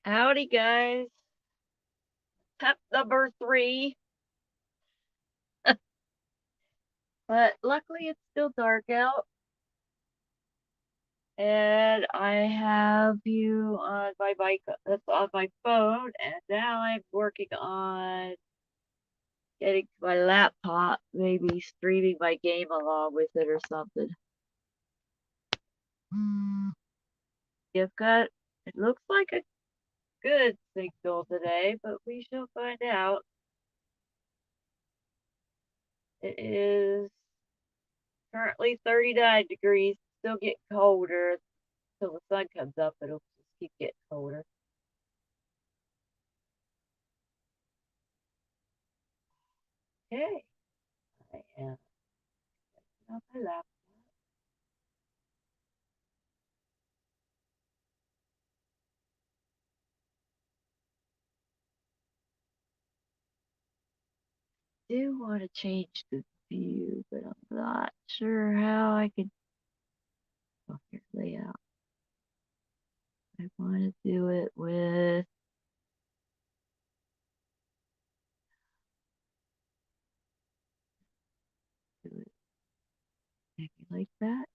Howdy, guys. Tap number 3. But luckily, it's still dark out. And I have you on my mic, that's on my phone. And now I'm working on getting to my laptop, maybe streaming my game along with it or something. You've got, it looks like a good signal today, but we shall find out. It is currently 39 degrees, still getting colder till the sun comes up. It'll just keep getting colder. Okay, I am on my laptop. I do want to change the view, but I'm not sure how I can. Oh, here, layout. I want to do it with. Do it maybe like that.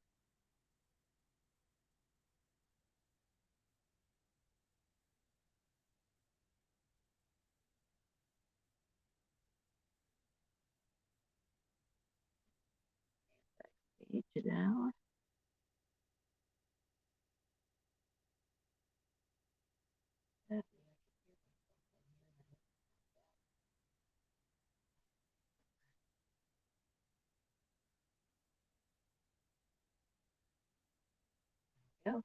Page it out. Go.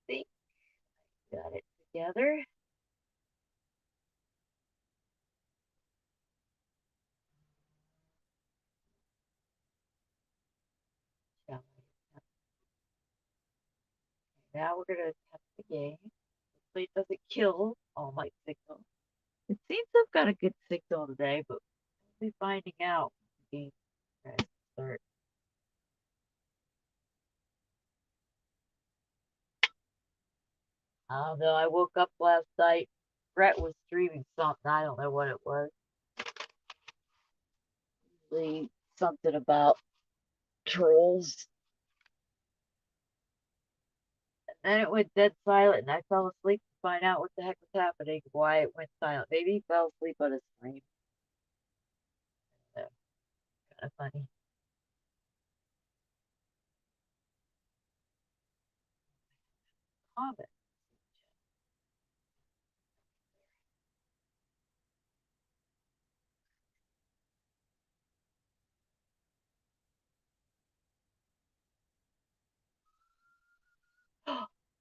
See, got it together. Now we're gonna test the game. Hopefully it doesn't kill all my signal. It seems I've got a good signal today, but we'll be finding out when the game tries to start. I don't know. I woke up last night. Brett was streaming something. I don't know what it was. Something about trolls. And then it went dead silent, and I fell asleep to find out what the heck was happening, why it went silent. Maybe he fell asleep on his stream. So, kind of funny. Comment.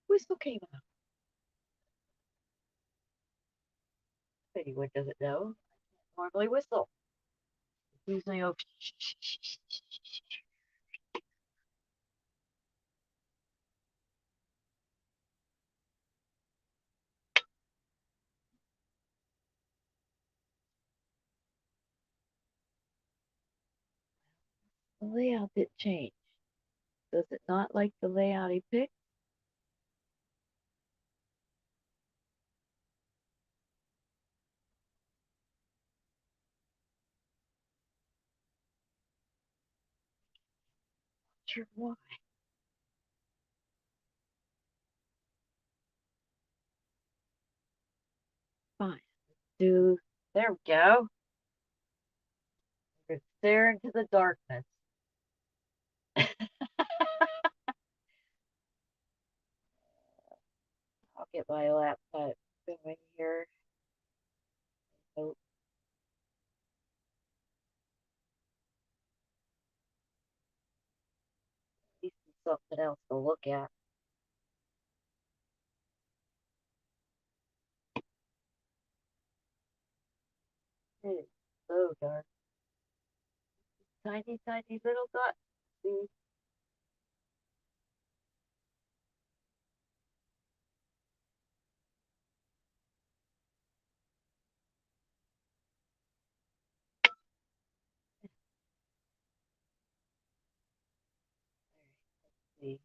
Whistle came out. If anyone doesn't know, I normally whistle. Usually, oh, the layout did change. Does it not like the layout he picked? Not sure why. Fine. Do there we go. We're gonna stare into the darkness. I'll get my laptop going here. Oh, at least it's something else to look at. It is so dark. Tiny, tiny little dot. See? See.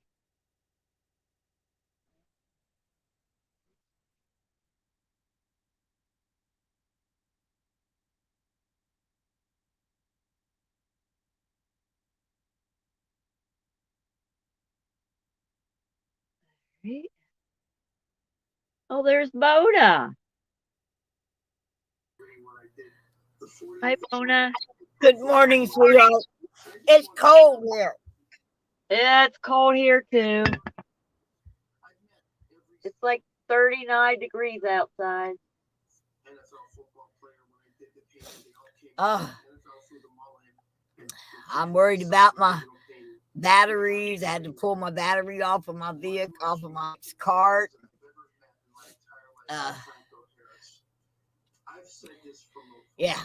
Right. Oh, there's Mona. Hi, Mona. Good morning, sweetheart. It's cold here. Yeah, it's cold here too. It's like 39 degrees outside. I'm worried about my batteries. I had to pull my battery off of my vehicle, off of my cart. Yeah,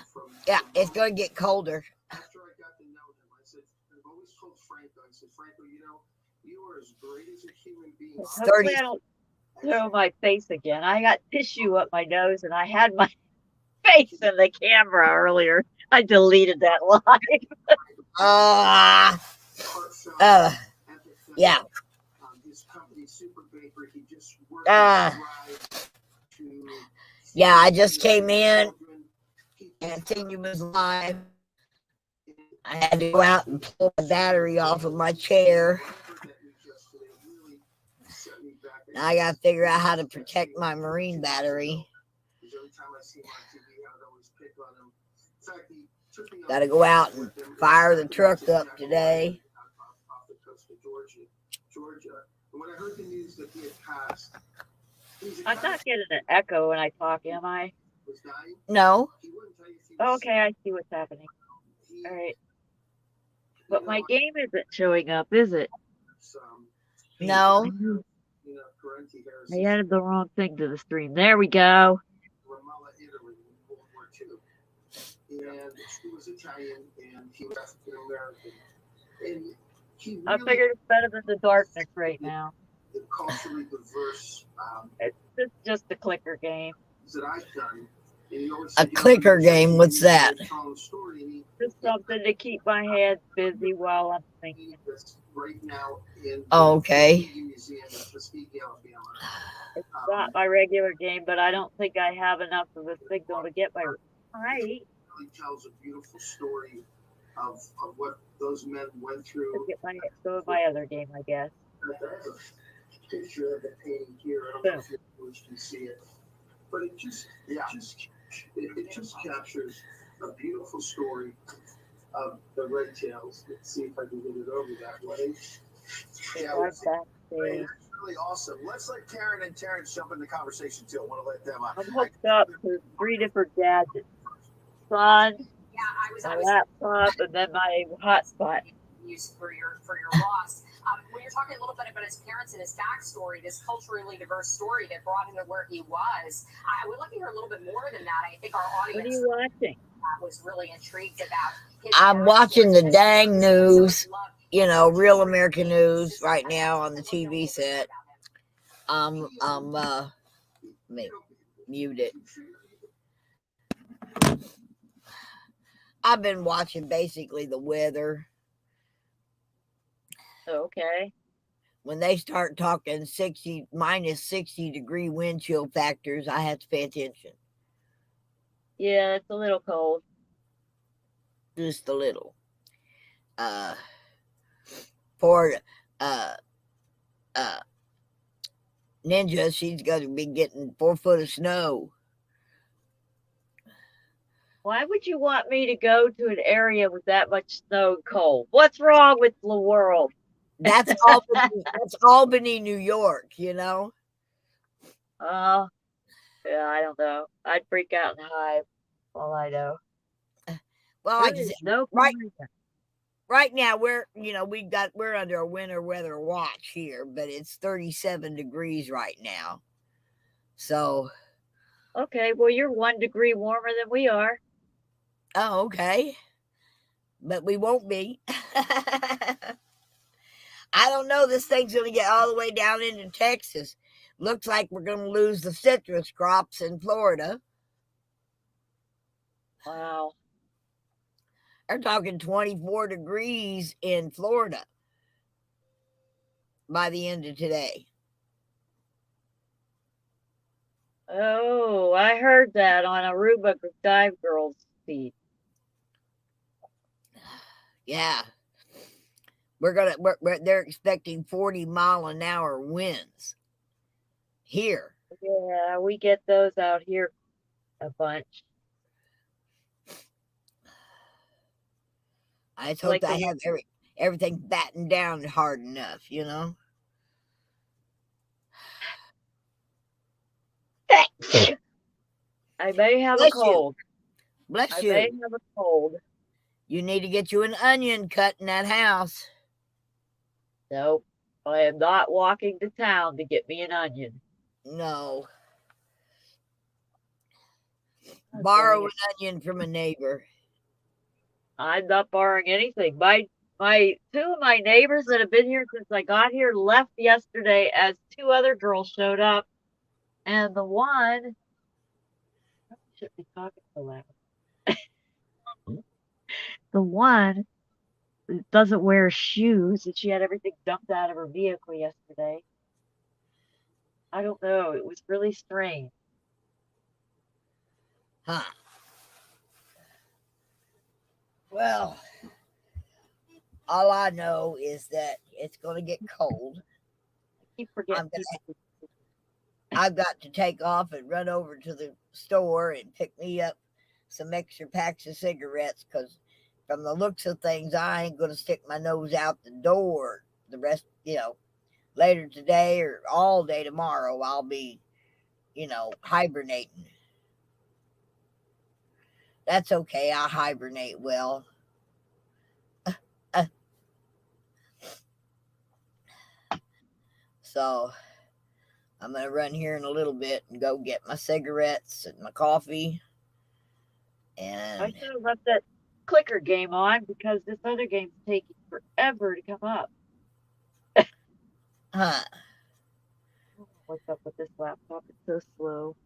it's going to get colder. After I got to know him, I've always told Franco, Franco, you are as great as a human being. Hopefully I don't throw my face again. I got tissue up my nose and I had my face in the camera earlier. I deleted that live. Yeah. Yeah, I just came in and seen you was live. I had to go out and pull the battery off of my chair. Now I got to figure out how to protect my marine battery. Got to go out and fire the truck up today. I'm not getting an echo when I talk, am I? No. Okay, I see what's happening. All right. But my game isn't showing up, is it? No. I added the wrong thing to the stream. There we go. I figured it's better than the darkness right now. It's just a clicker game. A clicker game? What's that? Just something to keep my head busy while I'm thinking. Oh, okay. It's not my regular game, but I don't think I have enough of a signal to get my right. It really tells a beautiful story of what those men went through. Go with my other game, I guess. Picture of the painting here. I don't know if you can see it, but it just captures a beautiful story of the Red Tails. Let's see if I can get it over that way. Yeah, it's really awesome. Let's let Karen and Terrence jump in the conversation too. I want to let them. I'm hooked up to 3 different gadgets: phone, my laptop, and then my hotspot. Use for your loss. When you're talking a little bit about his parents and his backstory, this culturally diverse story that brought him to where he was, I would like to hear a little bit more than that. I think our audience. What are you watching? Was really intrigued about. I'm watching the dang news. Real American news right now on the TV set. Muted. I've been watching basically the weather. Okay. When they start talking minus 60 degree wind chill factors, I have to pay attention. Yeah, it's a little cold. Just a little. For Ninja, she's going to be getting 4 foot of snow. Why would you want me to go to an area with that much snow and cold? What's wrong with the world? That's Albany, New York, Oh, yeah, I don't know. I'd freak out and hide. All I know. Well, like I said, right now we're under a winter weather watch here, but it's 37 degrees right now. So. Okay, well, you're 1 degree warmer than we are. Oh, okay. But we won't be. I don't know. This thing's going to get all the way down into Texas. Looks like we're going to lose the citrus crops in Florida. Wow. They're talking 24 degrees in Florida by the end of today. Oh, I heard that on Aruba Dive Girls feed. Yeah. They're expecting 40-mile-an-hour winds. here. Yeah, we get those out here a bunch. I just hope I have everything battened down hard enough, you know. I may have Bless a cold. Bless you. I may have a cold. You need to get you an onion cut in that house. Nope. I am not walking to town to get me an onion. No. Borrow an onion from a neighbor. I'm not borrowing anything. My two of my neighbors that have been here since I got here left yesterday as two other girls showed up. And the one I shouldn't be talking so loud. The one doesn't wear shoes, and she had everything dumped out of her vehicle yesterday. I don't know. It was really strange. Huh. Well, all I know is that it's going to get cold. I keep forgetting. I've got to take off and run over to the store and pick me up some extra packs of cigarettes, because from the looks of things, I ain't going to stick my nose out the door the rest, later today or all day tomorrow. I'll be, hibernating. That's okay. I hibernate well. So I'm going to run here in a little bit and go get my cigarettes and my coffee. And I should have left that clicker game on, because this other game's taking forever to come up. What's up with this laptop? It's so slow.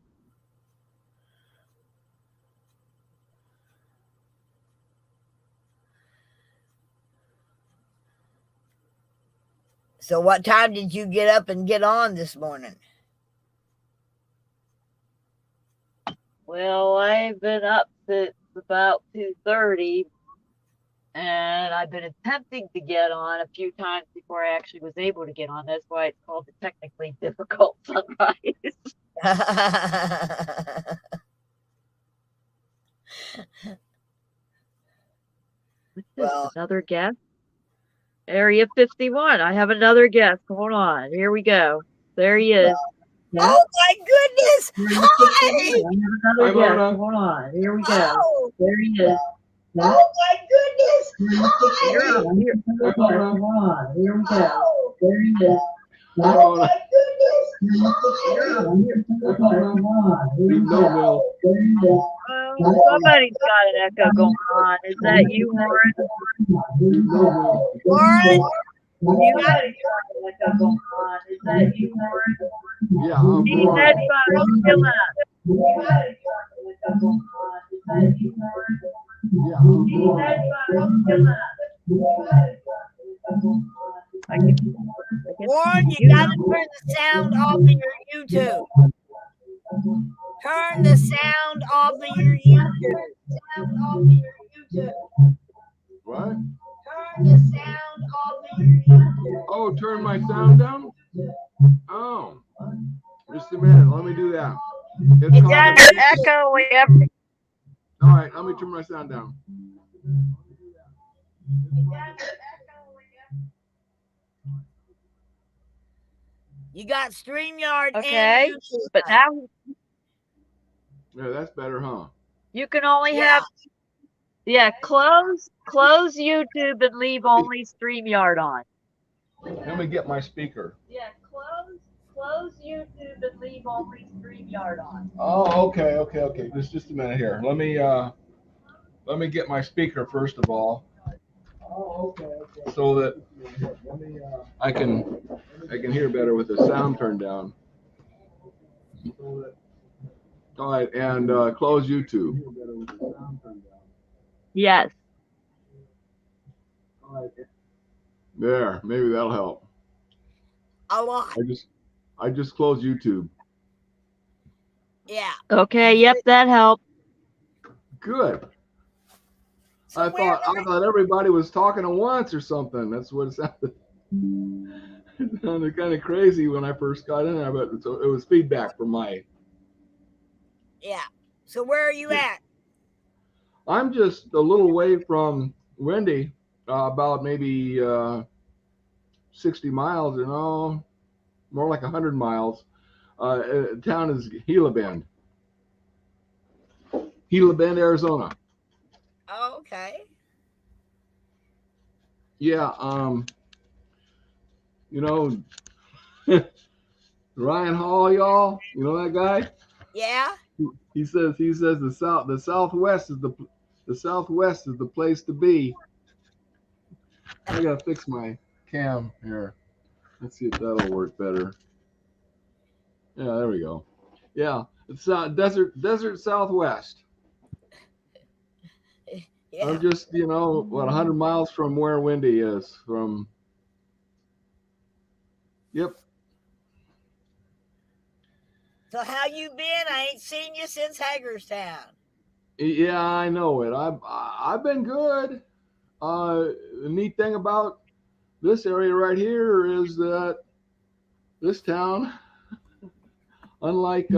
So what time did you get up and get on this morning? Well, I've been up since about 2:30, and I've been attempting to get on a few times before I actually was able to get on. That's why it's called the technically difficult sunrise. Well, another guest? Area 51. I have another guest. Hold on. Here we go. There he is. Yeah. Oh my goodness! Hi! I have another guest. Hold on. Here we go. Oh. There he is. Yeah. Oh my goodness! Hi! Hold on. Here we go. There he is. Oh my goodness! Somebody's got an echo going on. Is that you, Warren? Warren? You got an echo going on. Is that you, Warren? Yeah, I'm These headphones still up. You got an echo going on. Is that you, Warren? Yeah, These headphones still up. Warren, you gotta turn the sound off of your YouTube. Turn the sound off of your YouTube. What? Turn the sound off of your YouTube. Oh, turn my sound down? Oh. Just a minute. Let me do that. It's got an echo. All right, let me turn my sound down. You got StreamYard. Okay, and YouTube. But now Yeah, that's better, huh? you can only have close YouTube and leave only StreamYard on. Let me get my speaker. Yeah, close YouTube and leave only StreamYard on. Oh, okay. Just a minute here. Let me get my speaker first of all. Oh, okay. So that I can hear better with the sound turned down. All right, and close YouTube. Yes. There, maybe that'll help. A lot. I just closed YouTube. Yeah. Okay. Yep, that helped. Good. So I thought everybody was talking at once or something. That's what it sounded. It sounded kind of crazy when I first got in there, but it was feedback from my. Yeah. So where are you at? I'm just a little way from Wendy, about maybe 60 miles, more like 100 miles. Town is Gila Bend, Arizona. Oh, okay. Yeah, you know, Ryan Hall, y'all. You know that guy? Yeah. He says the Southwest is the place to be. I gotta fix my cam here. Let's see if that'll work better. Yeah, there we go. Yeah, it's desert Southwest. Yeah. I'm just 100 miles from where Wendy is. From. Yep. So how you been? I ain't seen you since Hagerstown. Yeah, I know it. I've been good. The neat thing about this area right here is that this town, unlike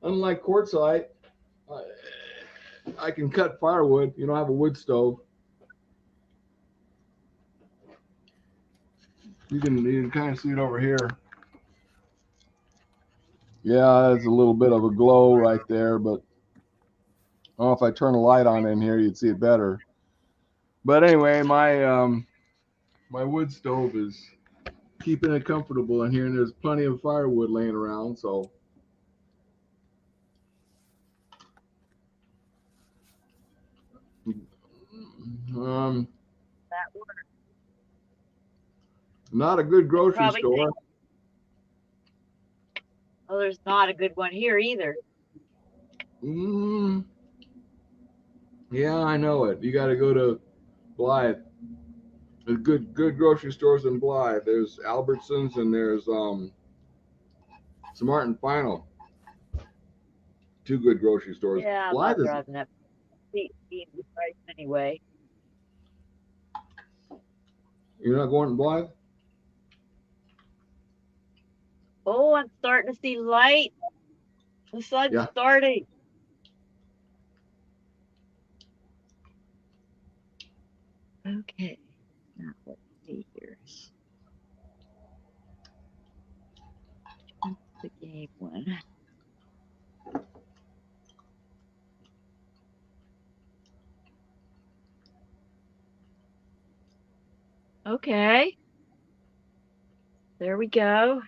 Quartzsite, I can cut firewood. I have a wood stove. You can kind of see it over here. Yeah, there's a little bit of a glow right there, but I don't know if I turn a light on in here, you'd see it better. But anyway, my wood stove is keeping it comfortable in here, and there's plenty of firewood laying around, so. Not a good grocery store. Well, there's not a good one here either. Yeah, I know it. You got to go to Blythe. There's good grocery stores in Blythe. There's Albertsons and there's Smart and Final. Two good grocery stores. Yeah, Blythe I'm not driving that price anyway. You're not going to Blythe? Oh, I'm starting to see light. The sun's starting. Okay. Now let's see here. That's the game one. Okay. There we go.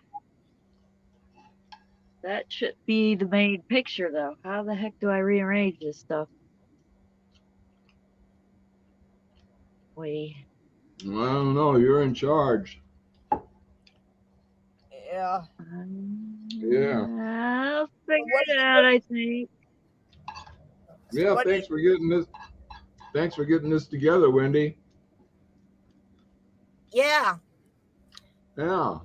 That should be the main picture, though. How the heck do I rearrange this stuff? Wait. I don't know. You're in charge. Yeah. Yeah. I'll figure it out, I think. Yeah, thanks for getting this. Thanks for getting this together, Wendy. Yeah. Yeah.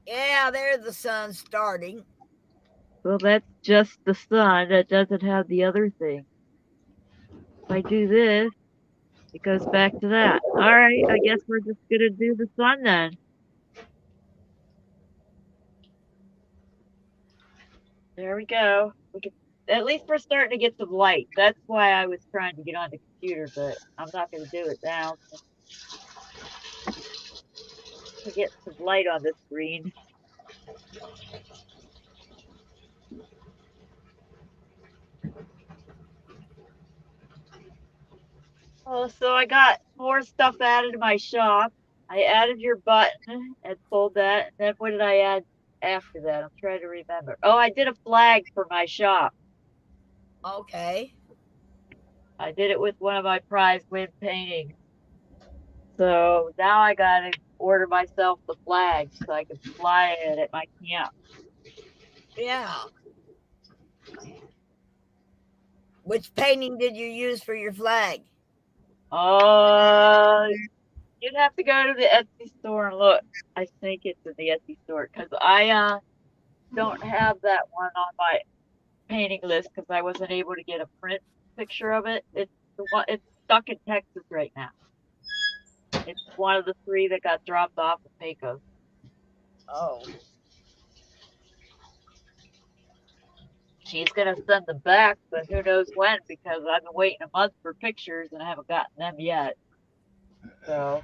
Yeah, there's the sun starting. Well, that's just the sun. That doesn't have the other thing. If I do this, it goes back to that. All right, I guess we're just going to do the sun then. There we go. At least we're starting to get some light. That's why I was trying to get on the computer, but I'm not going to do it now. To get some light on the screen. Oh, so I got more stuff added to my shop. I added your button and sold that. And then what did I add after that? I'm trying to remember. Oh, I did a flag for my shop. Okay. I did it with one of my prize win paintings. So now I gotta order myself the flag so I can fly it at my camp. Yeah. Which painting did you use for your flag? You'd have to go to the Etsy store and look. I think it's in the Etsy store because I don't have that one on my painting list because I wasn't able to get a print picture of it. It's stuck in Texas right now. It's one of the 3 that got dropped off at Pecos. Oh. She's gonna send them back, but who knows when, because I've been waiting a month for pictures and I haven't gotten them yet. So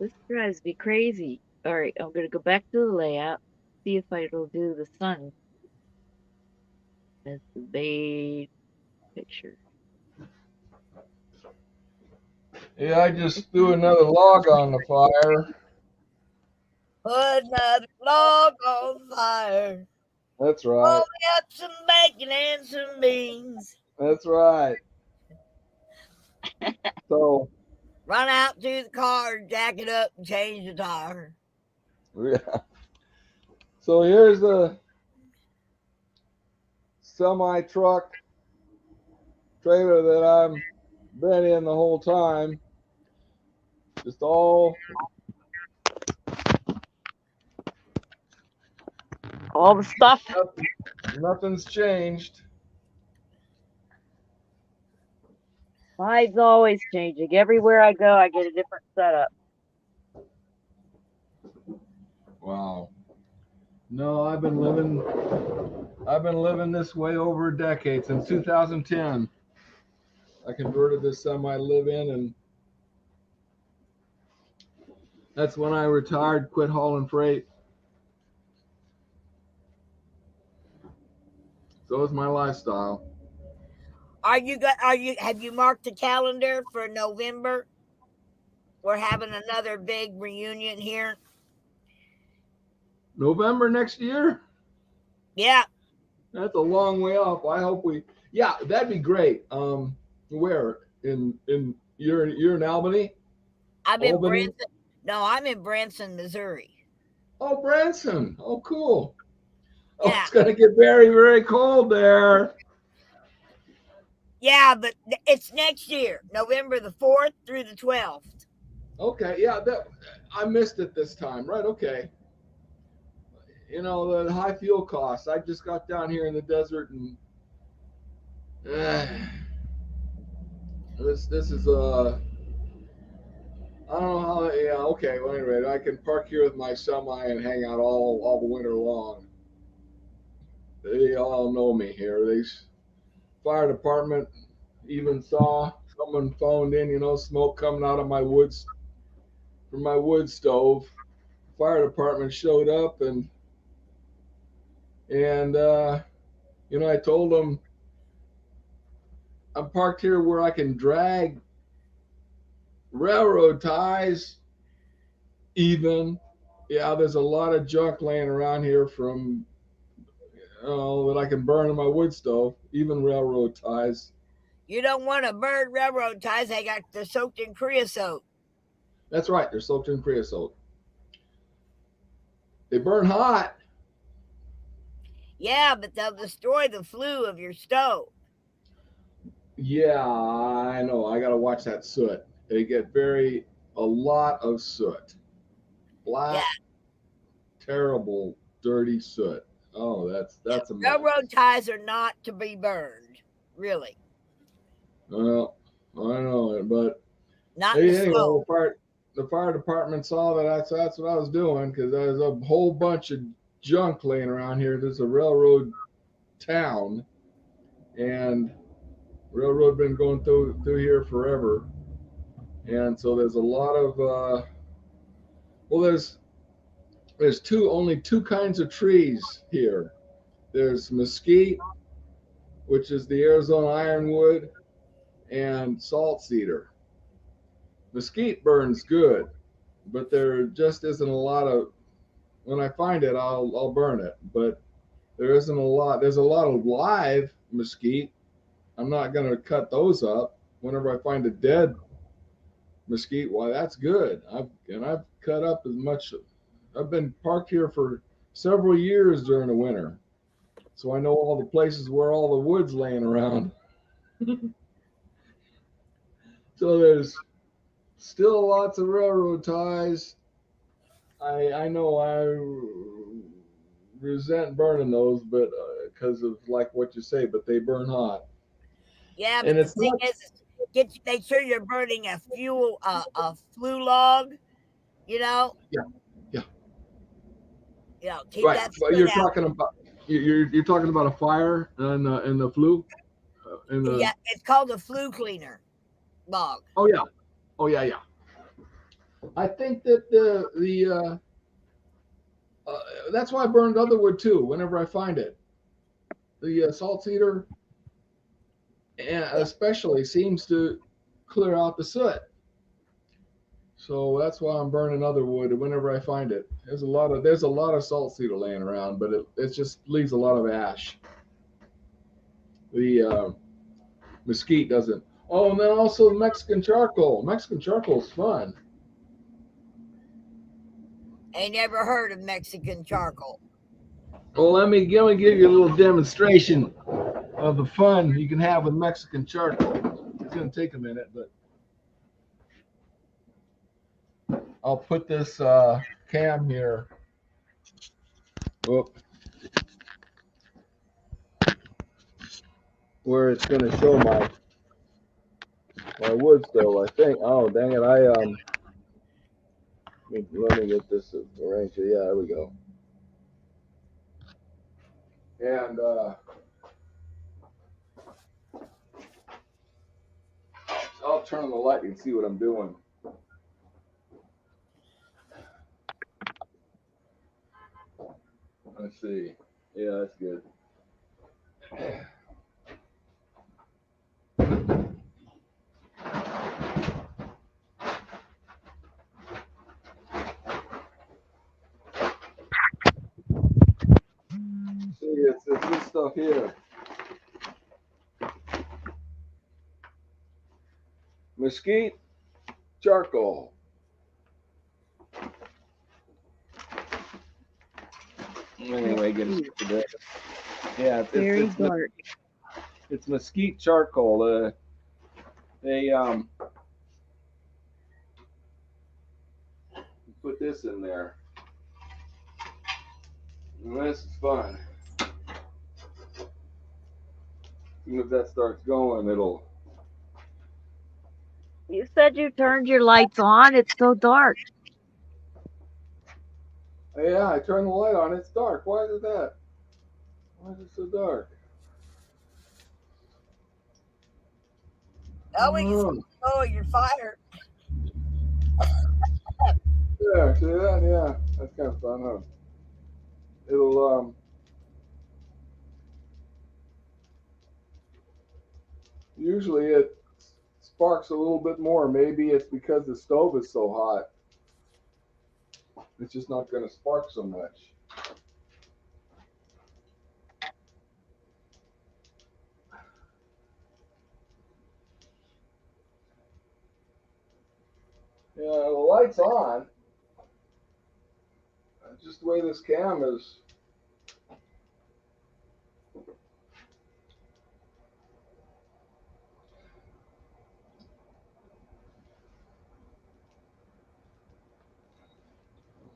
this drives me crazy. All right, I'm gonna go back to the layout, see if it'll do the sun as the main picture. Yeah, I just threw another log on the fire. Put another log on fire. That's right. Oh, we got some bacon and some beans. That's right. So, Run out to the car, jack it up, and change the tire. yeah. So here's the semi-truck trailer that I've been in the whole time. Just all the stuff. Nothing's changed. Mine's always changing. Everywhere I go, I get a different setup. Wow. No, I've been living this way over a decade, since 2010. I converted this semi live-in, and that's when I retired, quit hauling freight. So is my lifestyle. Have you marked the calendar for November? We're having another big reunion here. November next year? Yeah. That's a long way off. I hope yeah, that'd be great. Where? You're in Albany? I'm in Branson. No, I'm in Branson, Missouri. Oh, Branson. Oh, cool. Oh, Yeah. it's gonna get very, very cold there. Yeah, but it's next year, November the 4th through the 12th. Okay, yeah, I missed it this time. Right, okay. You know, the high fuel costs. I just got down here in the desert, and this is I don't know how. Yeah, okay. Well, anyway, I can park here with my semi and hang out all the winter long. They all know me here. They fire department even saw someone phoned in. You know, smoke coming out of my woods from my wood stove. Fire department showed up, and you know, I told them I'm parked here where I can drag railroad ties even. Yeah, there's a lot of junk laying around here from that I can burn in my wood stove, even railroad ties. You don't want to burn railroad ties. They're soaked in creosote. That's right. They're soaked in creosote. They burn hot. Yeah, but they'll destroy the flue of your stove. Yeah, I know. I got to watch that soot. They get a lot of soot. Black, yeah. Terrible, dirty soot. Oh, that's a mess. Railroad ties are not to be burned, really. Well, I know it, but not anyway, the fire department saw that that's what I was doing, because there's a whole bunch of junk laying around here. There's a railroad town, and railroad been going through here forever, and so there's a lot of there's only two kinds of trees here. There's mesquite, which is the Arizona ironwood, and salt cedar. Mesquite burns good, but there just isn't a lot of. When I find it, I'll burn it, but there isn't a lot. There's a lot of live mesquite. I'm not going to cut those up. Whenever I find a dead mesquite, why, that's good. I've cut up as much. I've been parked here for several years during the winter, so I know all the places where all the wood's laying around. So there's still lots of railroad ties. I know I resent burning those, but because of like what you say, but they burn hot. Yeah, but And the it's thing not. is, make sure you're burning a flue log. You know, Yeah, yeah. keep Right. that But soot you're out. talking about you're talking about a fire and the flue in the. Yeah, it's called a flue cleaner log. Oh yeah. Oh yeah, yeah. I think that that's why I burned other wood too. Whenever I find it, the salt cedar, and especially seems to clear out the soot. So that's why I'm burning other wood whenever I find it. There's a lot of salt cedar laying around, but it just leaves a lot of ash. The mesquite doesn't. Oh, and then also Mexican charcoal. Mexican charcoal is fun. Ain't never heard of Mexican charcoal. Well, let me give you a little demonstration of the fun you can have with Mexican charcoal. It's going to take a minute, but I'll put this cam here. Whoop. Where it's going to show my wood stove, I think. Oh, dang it! Let me get this arranged. Yeah, there we go. And I'll turn on the light and see what I'm doing. Let's see. Yeah, that's good. See, it's this stuff here. Mesquite charcoal. Anyway, get it today. Yeah, Very dark. It's mesquite charcoal. They put this in there. And this is fun. Even if that starts going, it'll. You said you turned your lights on. It's so dark. Yeah, I turned the light on. It's dark. Why is that? Why is it so dark? Oh, we can your fire. Yeah, see that? Yeah, that's kind of fun, huh? It'll usually it sparks a little bit more. Maybe it's because the stove is so hot. It's just not going to spark so much. Yeah, the light's on. Just the way this cam is.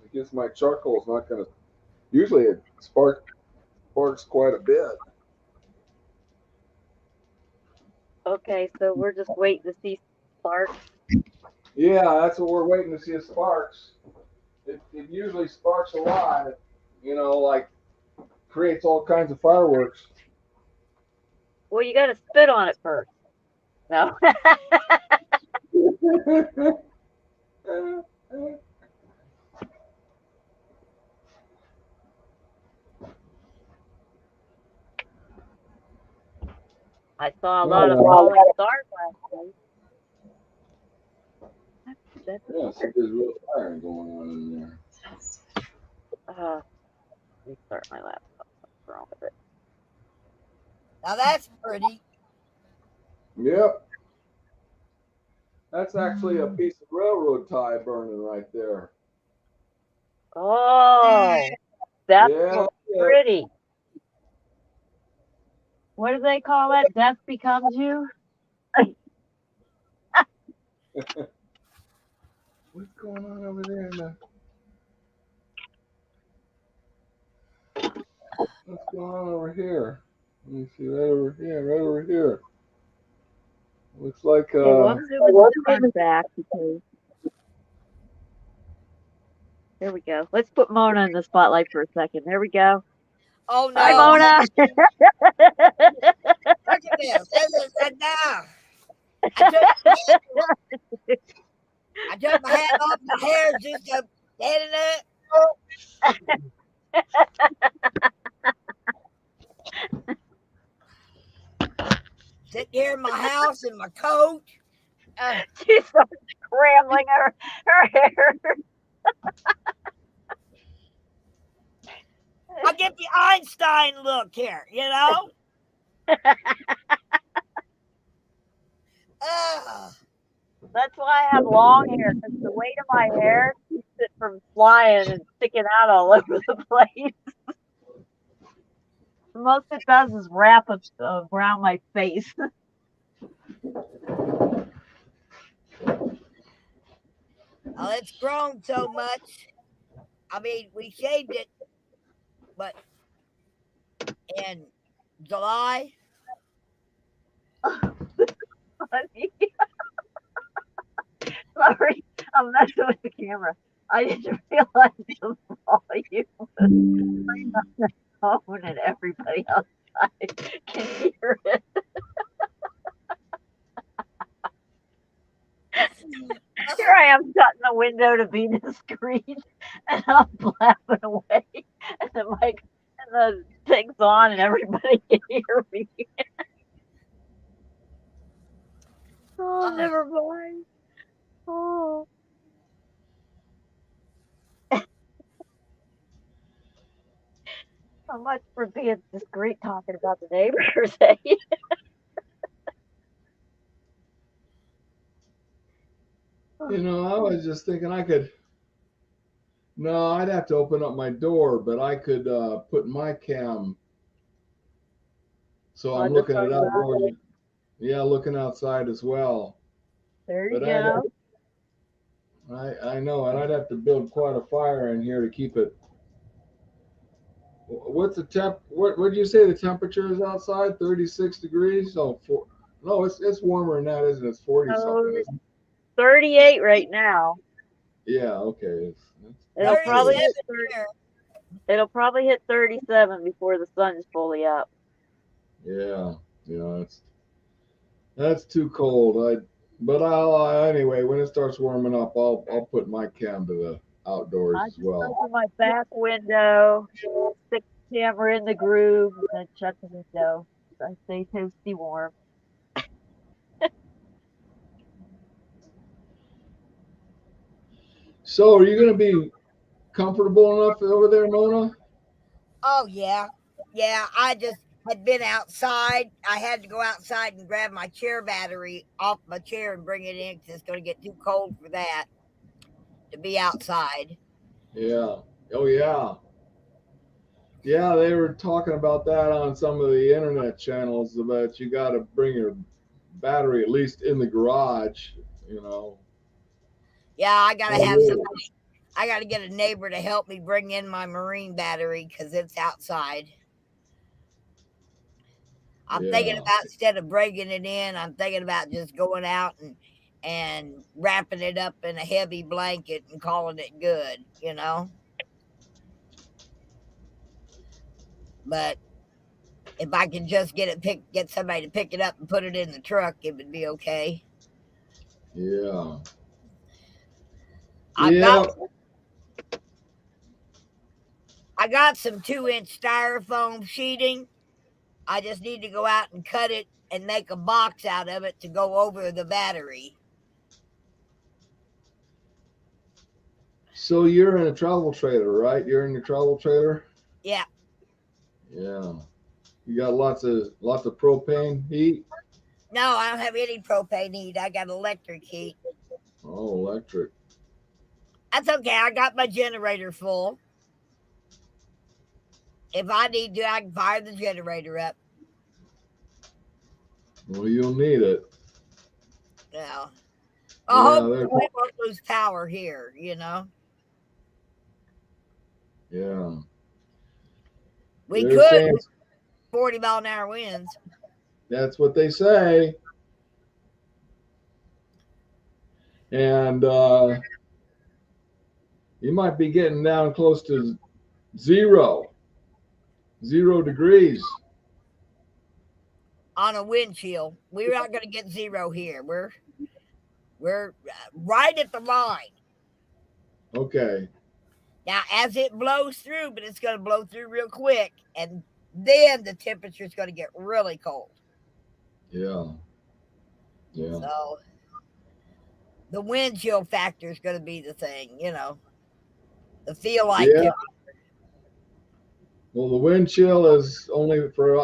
I guess my charcoal is not going to. Usually it sparks quite a bit. Okay, so we're just waiting to see sparks. Yeah, that's what we're waiting to see. Is sparks. It usually sparks a lot. Like creates all kinds of fireworks. Well, you got to spit on it first. No. I saw a lot of falling stars last night. Yeah, so there's real fire going on in there. Let me start my laptop. What's wrong with it? Now that's pretty. Yep. That's actually a piece of railroad tie burning right there. Oh, that's pretty. What do they call that? Death becomes you? What's going on over there? What's going on over here? Let me see. Right over here. Right over here. Looks like Okay, well, I'm zooming the front back because there we go. Let's put Mona in the spotlight for a second. There we go. Oh no! Hi, Mona. Look at this. This is enough. I took my hat off. My hair just standing up. Sitting here in my house in my coat. She starts scrambling her hair. I'll get the Einstein look here, you know? That's why I have long hair, because the weight of my hair keeps it from flying and sticking out all over the place. The most it does is wrap around my face. Oh, it's grown so much. I mean, we shaved it, but in July. Funny. Sorry, I'm messing with the camera. I didn't realize the volume was on the phone and everybody outside can hear it. Here I am shutting the window to be discreet, and I'm laughing away, and the mic and the thing's on, and everybody can hear me. Oh, never mind. Oh. So much for being discreet talking about the neighbors, eh? you know, I was just thinking no, I'd have to open up my door, but I could put my cam. So I'm looking at outdoors. Yeah, looking outside as well. There you go. I know, and I'd have to build quite a fire in here to keep it. What's the temp? What did you say the temperature is outside? 36 degrees. So no, it's warmer than that, isn't it? It's 40 something. Isn't it? 38 right now. Yeah. Okay. It'll probably hit 37 before the sun's fully up. Yeah. Yeah. That's too cold. But I'll anyway. When it starts warming up, I'll put my cam to the outdoors as well. Open my back window, stick the camera in the groove, and then shut the window. So I stay toasty warm. So, are you going to be comfortable enough over there, Mona? Oh yeah, I just had been outside. I had to go outside and grab my chair battery off my chair and bring it in because it's going to get too cold for that to be outside. Yeah. Oh yeah. Yeah, they were talking about that on some of the internet channels about you got to bring your battery at least in the garage, you know. Yeah, I got to have somebody. I got to get a neighbor to help me bring in my marine battery because it's outside. I'm thinking about, instead of breaking it in, I'm thinking about just going out and wrapping it up in a heavy blanket and calling it good, you know. But if I could just get somebody to pick it up and put it in the truck, it would be okay. Yeah. I got some 2-inch styrofoam sheeting. I just need to go out and cut it and make a box out of it to go over the battery. So you're in a travel trailer, right? You're in your travel trailer? Yeah. Yeah. You got lots of propane heat? No, I don't have any propane heat. I got electric heat. Oh, electric. That's okay. I got my generator full. If I need to, I can fire the generator up. Well, you'll need it. Yeah. I hope we won't lose power here, you know? Yeah. We could with 40-mile-an-hour winds. That's what they say. And you might be getting down close to 0 degrees. On a wind chill. We're not going to get 0 here. We're right at the line. Okay. Now, as it blows through, but it's going to blow through real quick, and then the temperature is going to get really cold. Yeah. Yeah. So the wind chill factor is going to be the thing, you know. The feel like Yeah. Well, the wind chill is only for,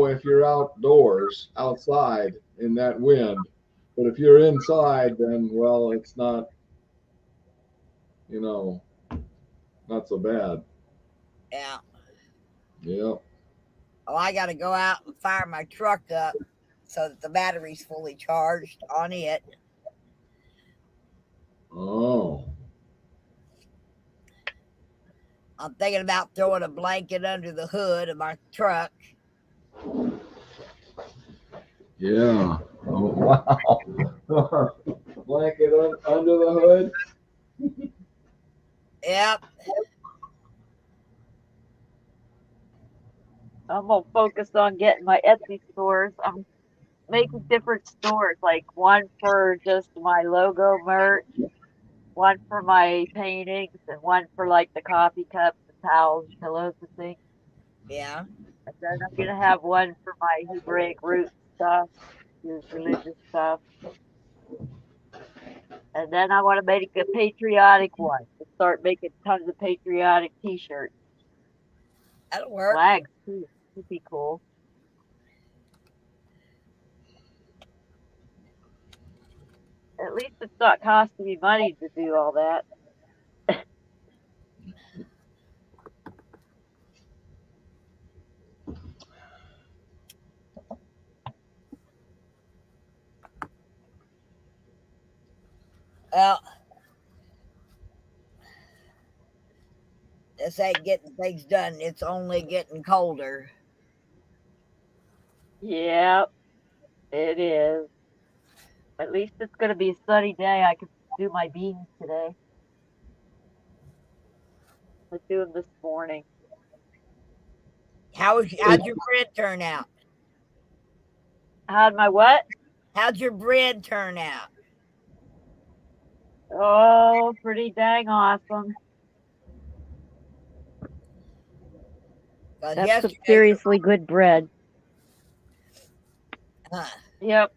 if you're outdoors, outside in that wind. But if you're inside, then, well, it's not, not so bad. Yeah. Yeah. Oh, I got to go out and fire my truck up so that the battery's fully charged on it. Oh. I'm thinking about throwing a blanket under the hood of my truck. Yeah. Oh, wow. Blanket under the hood? Yep. I'm gonna focus on getting my Etsy stores. I'm making different stores, like one for just my logo merch, one for my paintings, and one for like the coffee cups and towels, pillows, and things. Yeah. And then I'm gonna have one for my Hebraic root stuff, his religious stuff. And then I want to make a patriotic one. Start making tons of patriotic T-shirts, That'll work. flags too. Would be cool. At least it's not costing me money to do all that. Well, this ain't getting things done. It's only getting colder. Yeah, it is. At least it's going to be a sunny day. I can do my beans today. Let's do them this morning. How'd your bread turn out? How'd my what? How'd your bread turn out? Oh, pretty dang awesome. That's some seriously good bread. Yep.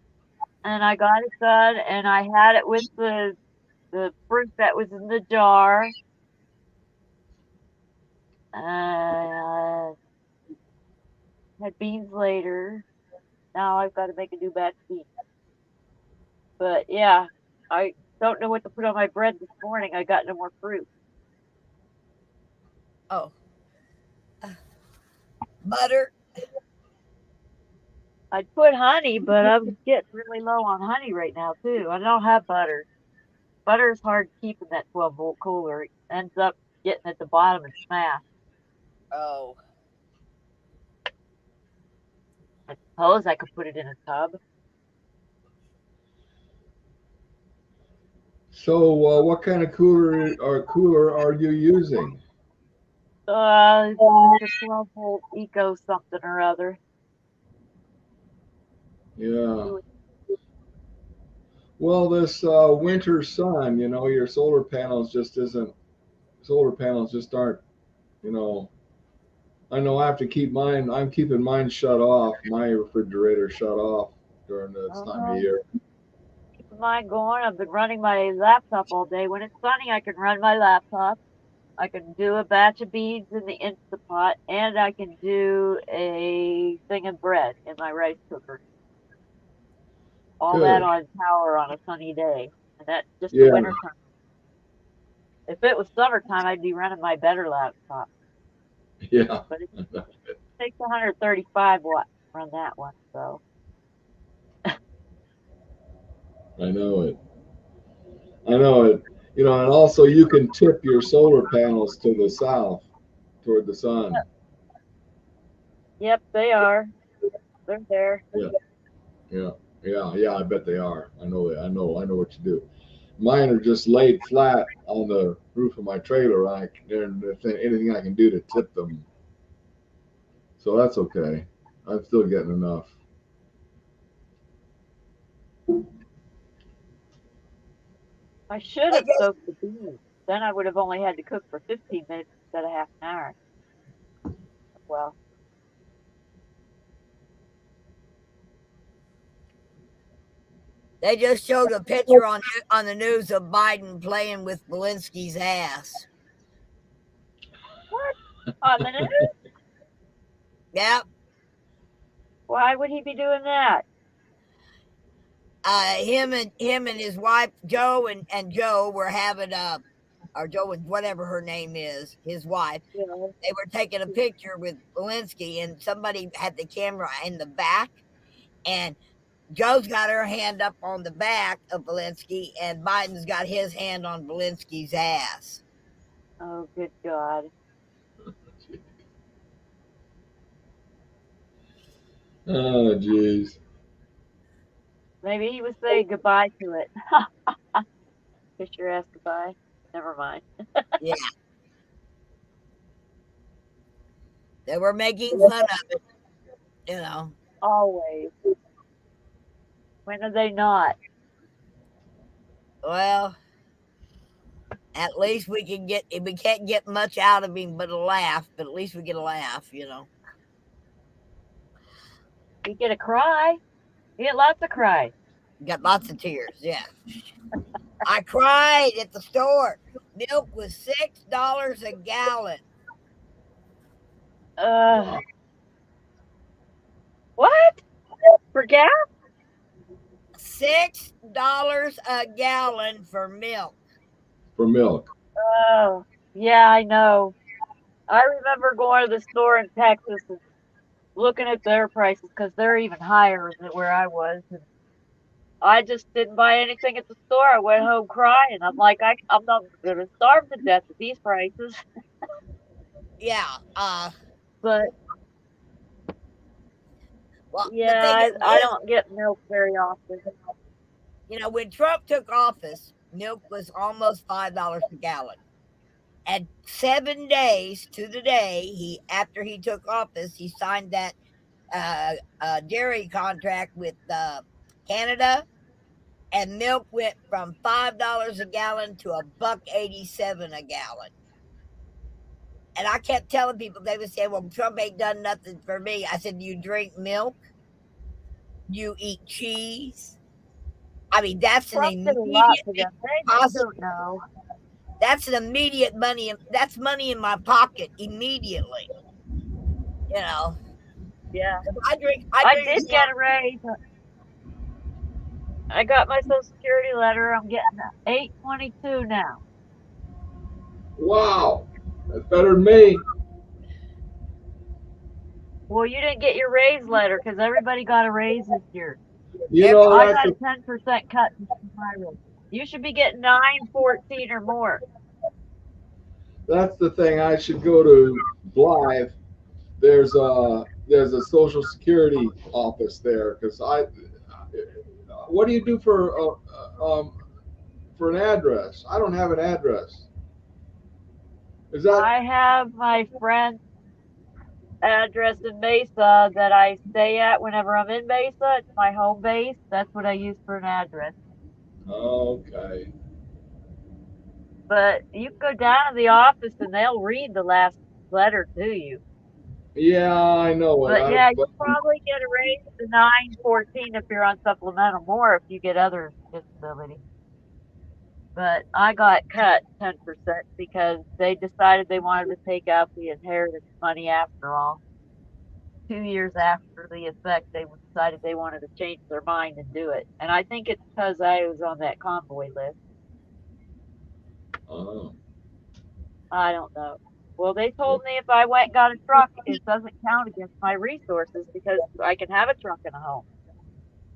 And I got it done, and I had it with the fruit that was in the jar. Had beans later. Now I've got to make a new batch of beans. But yeah, I don't know what to put on my bread this morning. I got no more fruit. Oh. Butter. I'd put honey, but I'm getting really low on honey right now too. I don't have butter. Butter is hard to keep in that 12-volt cooler. It ends up getting at the bottom and smashed. Oh. I suppose I could put it in a tub. So, what kind of cooler are you using? It's a 12-volt Eco something or other. Yeah. Well, this winter sun, your solar panels just aren't, I know I have to keep mine. I'm keeping mine shut off. My refrigerator shut off during this time of year. Keep mine going. I've been running my laptop all day. When it's sunny, I can run my laptop. I can do a batch of beans in the Instapot, and I can do a thing of bread in my rice cooker. All Good. that on power on a sunny day, and that's just the winter time. If it was summertime, I'd be running my better laptop. Yeah. But it takes 135 watts to run that one, so. I know it. And also you can tip your solar panels to the south, toward the sun. Yep, they are. They're there. Yeah. I bet they are. I know what you do. Mine are just laid flat on the roof of my trailer. And if anything I can do to tip them, so that's okay. I'm still getting enough. I should have soaked the beans. Then I would have only had to cook for 15 minutes instead of half an hour. Well, They just showed a picture on the news of Biden playing with Belinsky's ass. what? On the news? Yep. Why would he be doing that? Him and his wife Joe and Joe were having or Joe and whatever her name is, his wife. You know, They were taking a picture with Belinsky, and somebody had the camera in the back, and Joe's got her hand up on the back of Belinsky, and Biden's got his hand on Belinsky's ass. oh, good God. Oh, jeez. Maybe he was saying goodbye to it. Kiss your ass goodbye. Never mind. Yeah. They were making fun of it, you know. Always. When are they not? Well, at least we can't get much out of him but a laugh, but at least we get a laugh, you know. You get a cry. You get lots of cries. Got lots of tears, yeah. I cried at the store. Milk was $6 a gallon. What? For gas? $6 a gallon for milk. For milk. Oh, yeah, I know. I remember going to the store in Texas and looking at their prices because they're even higher than where I was. And I just didn't buy anything at the store. I went home crying. I'm like, I'm not going to starve to death at these prices. Yeah. But well, yeah, I don't get milk very often. You know, when Trump took office, milk was almost $5 a gallon. And 7 days to the day after he took office, he signed that dairy contract with Canada, and milk went from $5 a gallon to $1.87 a gallon. And I kept telling people, they would say, well, Trump ain't done nothing for me. I said, you drink milk, you eat cheese. I mean, that's Trump an did a lot for immediate them. They just don't know. That's an immediate money. That's money in my pocket immediately. You know. Yeah. I did milk. Get a raise. I got my Social Security letter. I'm getting $8.22 now. Wow, that's better than me. Well, you didn't get your raise letter because everybody got a raise this year. You know, I got a 10% cut in my raise. You should be getting $9.14 or more. That's the thing. I should go to Blythe. There's a Social Security office there because what do you do for an address? I don't have an address. Is that? I have my friend's address in Mesa that I stay at whenever I'm in Mesa. It's my home base. That's what I use for an address. Okay. But you can go down to the office and they'll read the last letter to you. Yeah, I know. But yeah, you probably get a raise to $9.14 if you're on supplemental, more if you get other disability. But I got cut 10% because they decided they wanted to take out the inheritance money after all. 2 years after the effect, they decided they wanted to change their mind and do it. And I think it's because I was on that convoy list. Oh. I don't know. Well, they told me if I went and got a truck, it doesn't count against my resources because I can have a truck and a home.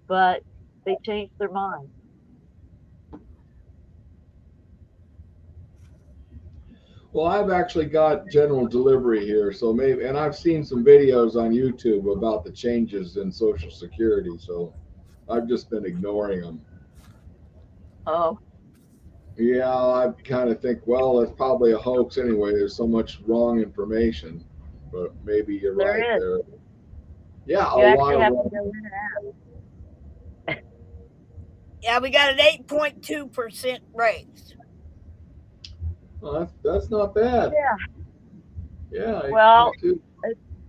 But they changed their mind. Well, I've actually got general delivery here, so maybe, and I've seen some videos on YouTube about the changes in Social Security, so I've just been ignoring them. Oh. Yeah, I kind of think, well, it's probably a hoax anyway. There's so much wrong information, but maybe you're right There is. there. Yeah, a You lot actually of have to wrong. go in and out. Yeah, we got an 8.2% raise. Well, that's not bad. Yeah. Yeah, Well, 8.2.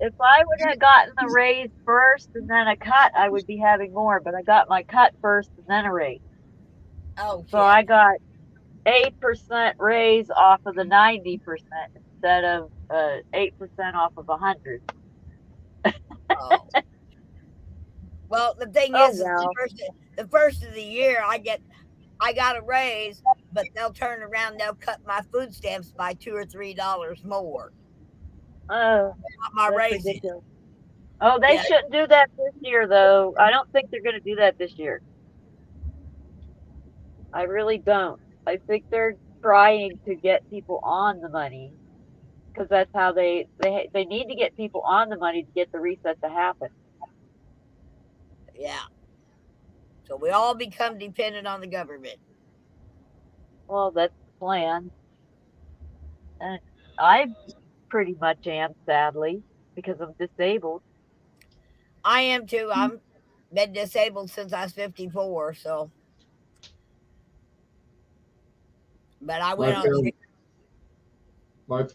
if I would have gotten the raise first and then a cut, I would be having more. But I got my cut first and then a raise. Oh So shit. I got 8% raise off of the 90% instead of 8% off of 100. Oh. Well, the thing Oh is well. the first of the year I got a raise, but they'll turn around, they'll cut my food stamps by $2 or $3 more. Oh, Not my that's raise. ridiculous. Oh, they Yeah. shouldn't do that this year, though. I don't think they're going to do that this year. I really don't. I think they're trying to get people on the money because that's how they need to get people on the money to get the reset to happen. Yeah. So we all become dependent on the government. Well, that's the plan. And I pretty much am, sadly, because I'm disabled. I am too. I'm been disabled since I was 54, so but I My went on family,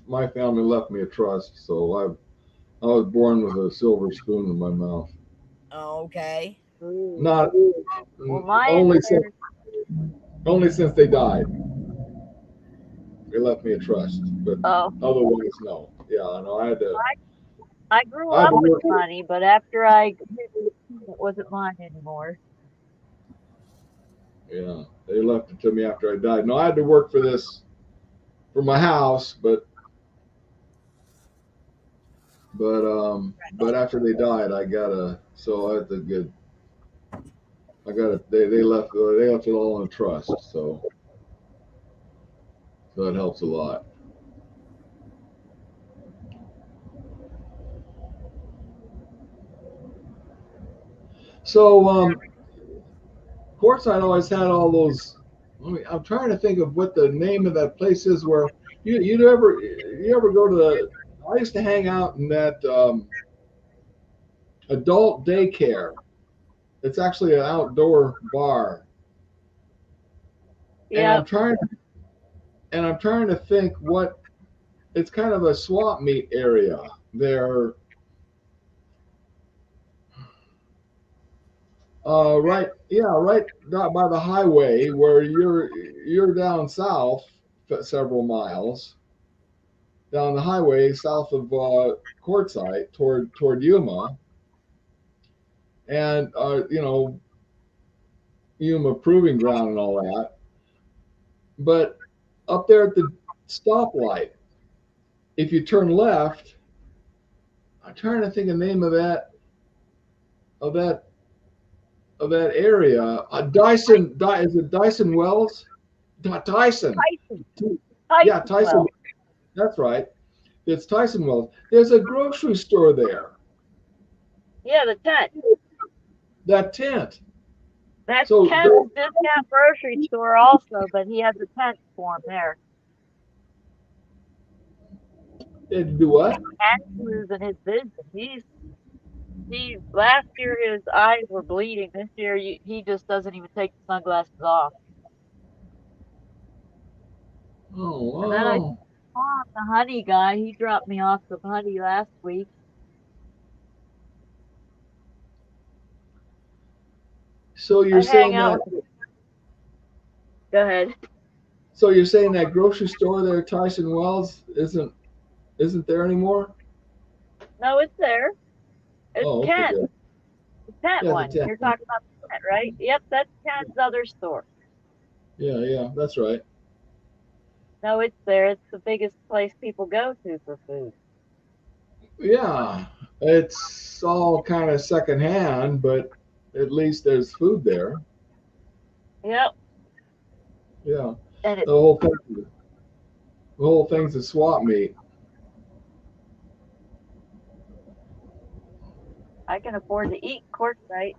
my family left me a trust, so I was born with a silver spoon in my mouth. oh, okay. Ooh. Not Well, my only inheritance. only since they died. They left me a trust, but Oh, otherwise, no. Yeah, no, I grew I had up to with work. money, but after I hit 18, it wasn't mine anymore. Yeah, they left it to me after I died. No, I had to work for this for my house, but after they died, I got a so that's a good. I got it. They left it all in a trust, so it helps a lot. So Quartzsite always had all those. I'm trying to think of what the name of that place is where you ever go to the. I used to hang out in that adult daycare. It's actually an outdoor bar, and Yep. I'm trying to think what it's kind of a swap meet area there. Right, yeah, right down by the highway where you're down south several miles down the highway south of Quartzsite toward Yuma, and Yuma Proving Ground and all that. But up there at the stoplight, if you turn left, I'm trying to think of the name of that of that area. Dyson, is it Dyson Wells? Tyson. Tyson. Yeah, Tyson. Wells. That's right. It's Tyson Wells. There's a grocery store there. Yeah, the tent. That tent. That's So Ken's discount grocery store also, but he has a tent for him there. do what? Ken's losing his vision. Last year his eyes were bleeding. This year he just doesn't even take the sunglasses off. Oh, And then I wow. saw the honey guy. He dropped me off some honey last week. So you're saying that? Go ahead. So you're saying that grocery store there, Tyson Wells, isn't there anymore? No, it's there. It's Oh, okay. Ken. The tent Yeah, one. the tent. You're talking about the tent, right? Yep, that's Ken's other store. Yeah, that's right. No, it's there. It's the biggest place people go to for food. Yeah, it's all kind of secondhand, but at least there's food there. Yep. Yeah, And the whole thing's a swap meet. I can afford to eat Quartzsite.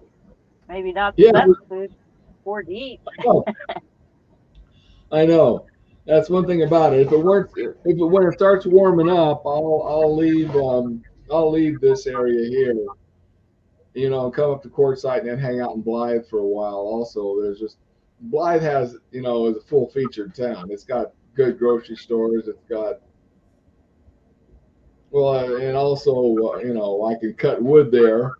Maybe not the best food. Afford to eat. Oh, I know. That's one thing about it. When it starts warming up, I'll leave this area here, come up to Quartzsite and then hang out in Blythe for a while. Also, Blythe has, is a full featured town. It's got good grocery stores. It's got, and also, I can cut wood there.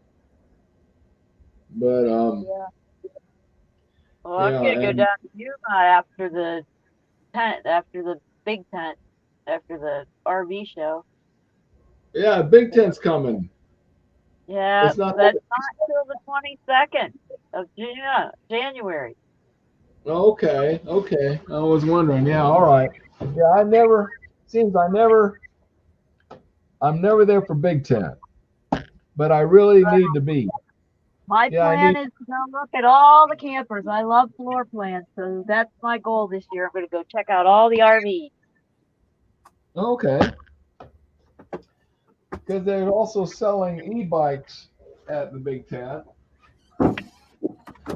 But Yeah. Well, yeah, I'm gonna go down to Yuma after the big tent, after the RV show. yeah, Big Tent's coming. Yeah, It's not that's not till the 22nd of January. Okay. I was wondering. Yeah, all right. Yeah, I'm never there for Big Tent, but I really need to be. My Yeah, I plan need. is to go look at all the campers. I love floor plans, so that's my goal this year. I'm going to go check out all the RVs. Okay. Because they're also selling e-bikes at the Big Tent.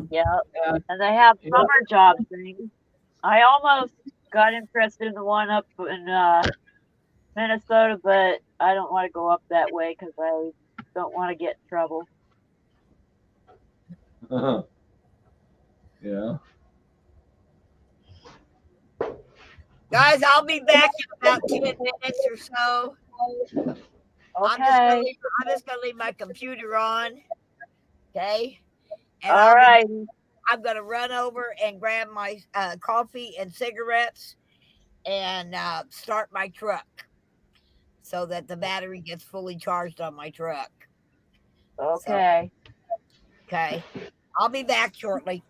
Yeah, and they have summer job things. I almost got interested in the one up in Minnesota, but I don't want to go up that way because I don't want to get in trouble. Yeah. Guys, I'll be back in about 10 minutes or so. Okay. I'm just gonna leave my computer on. Okay. And all right. I'm gonna run over and grab my coffee and cigarettes and start my truck so that the battery gets fully charged on my truck. Okay. Okay. I'll be back shortly.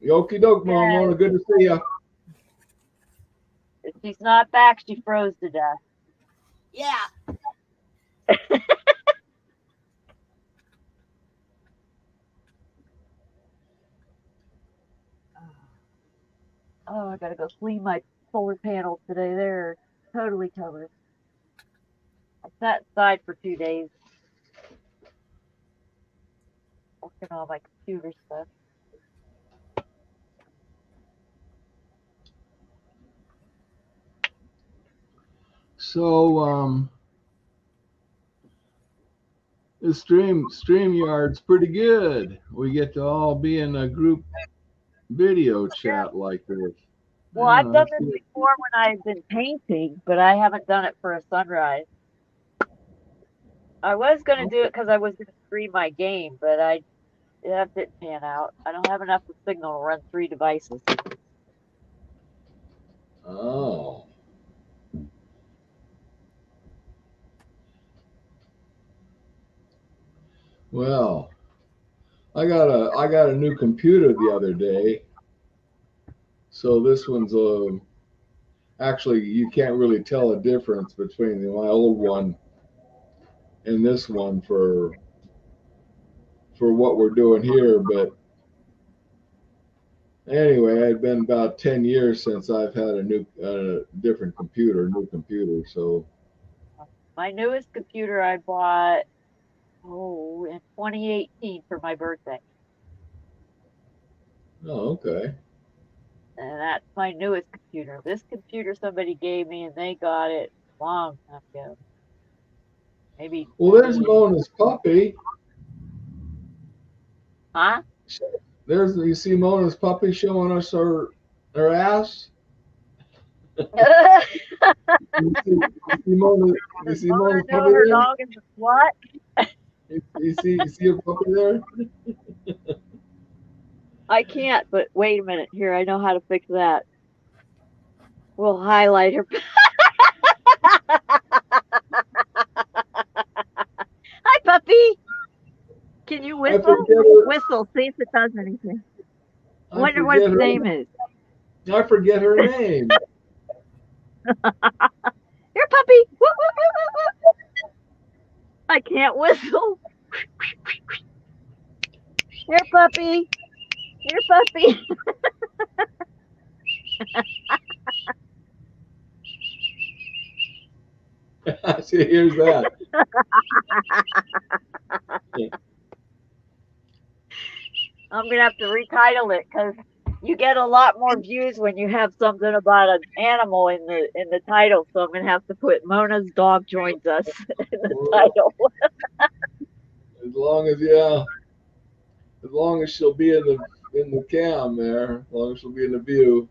Okie doke, Mama. Good to see you. If she's not back, she froze to death. Yeah. Oh, I gotta go clean my solar panels today. They're totally covered. I sat inside for 2 days working on my computer stuff. So, the StreamYard's pretty good. We get to all be in a group video chat like this. Well, I've done this before when I've been painting, but I haven't done it for a sunrise. I was going to do it because I was going to stream my game, but that didn't pan out. I don't have enough of signal to run 3 devices. Oh. Well, I got a new computer the other day. So this one's actually you can't really tell a difference between my old one and this one for what we're doing here, but anyway, it had been about 10 years since I've had a new computer. So my newest computer I bought in 2018 for my birthday. Oh, okay. And that's my newest computer. This computer somebody gave me, and they got it a long time ago. Maybe. Well, there's Mona's puppy. Huh? You see Mona's puppy showing us her ass. you see Mona's puppy her there? dog is a what? You see her puppy there? I can't, but wait a minute. Here, I know how to fix that. We'll highlight her. Hi, puppy. Can you whistle? Whistle. See if it does anything. I wonder what its name is. I forget her name. Here, puppy. Woo, woo, woo, woo, woo. I can't whistle. Here, puppy. Here, puppy. See, here's that. I'm gonna have to retitle it because You get a lot more views when you have something about an animal in the title. So I'm gonna have to put Mona's dog joins us in the title. As long as she'll be in the cam there, as long as she'll be in the view.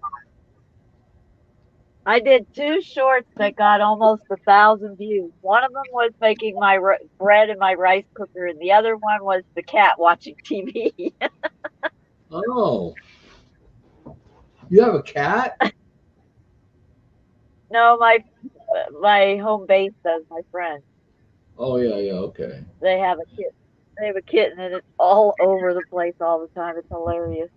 I did 2 shorts that got almost 1,000 views. One of them was making my bread in my rice cooker, and the other one was the cat watching TV. Oh, you have a cat? No, my home base does. My friend. Oh yeah, okay. They have a kitten. They have a kitten, and it's all over the place all the time. It's hilarious.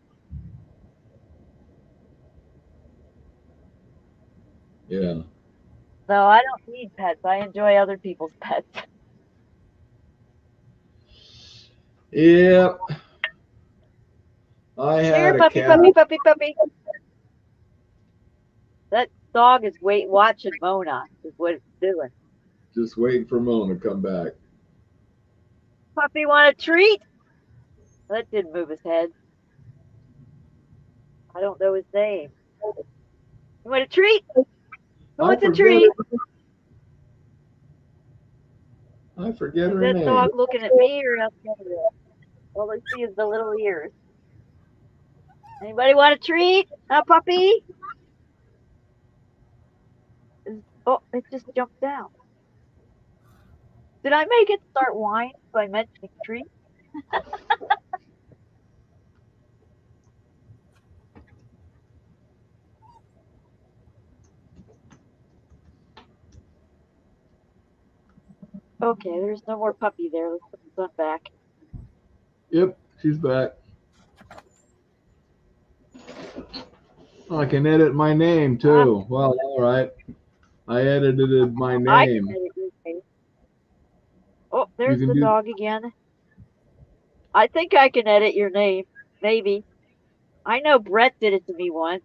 Yeah. No, I don't need pets. I enjoy other people's pets. Yep. I had Here, a puppy, cat. puppy, puppy, puppy. That dog is watching Mona, is what it's doing. Just waiting for Mona to come back. Puppy, want a treat? That didn't move his head. I don't know his name. You want a treat? Who wants a treat? I forget Is her that name. dog looking at me or at the other? All I see is the little ears. Anybody want a treat? A puppy? Oh, it just jumped down. Did I make it start whining by mentioning treat? Okay, there's no more puppy there. Let's put the sun back. Yep, she's back. I can edit my name too. Well, all right. I edited my name. I can edit your name. Oh, there's the dog again. I think I can edit your name. Maybe. I know Brett did it to me once.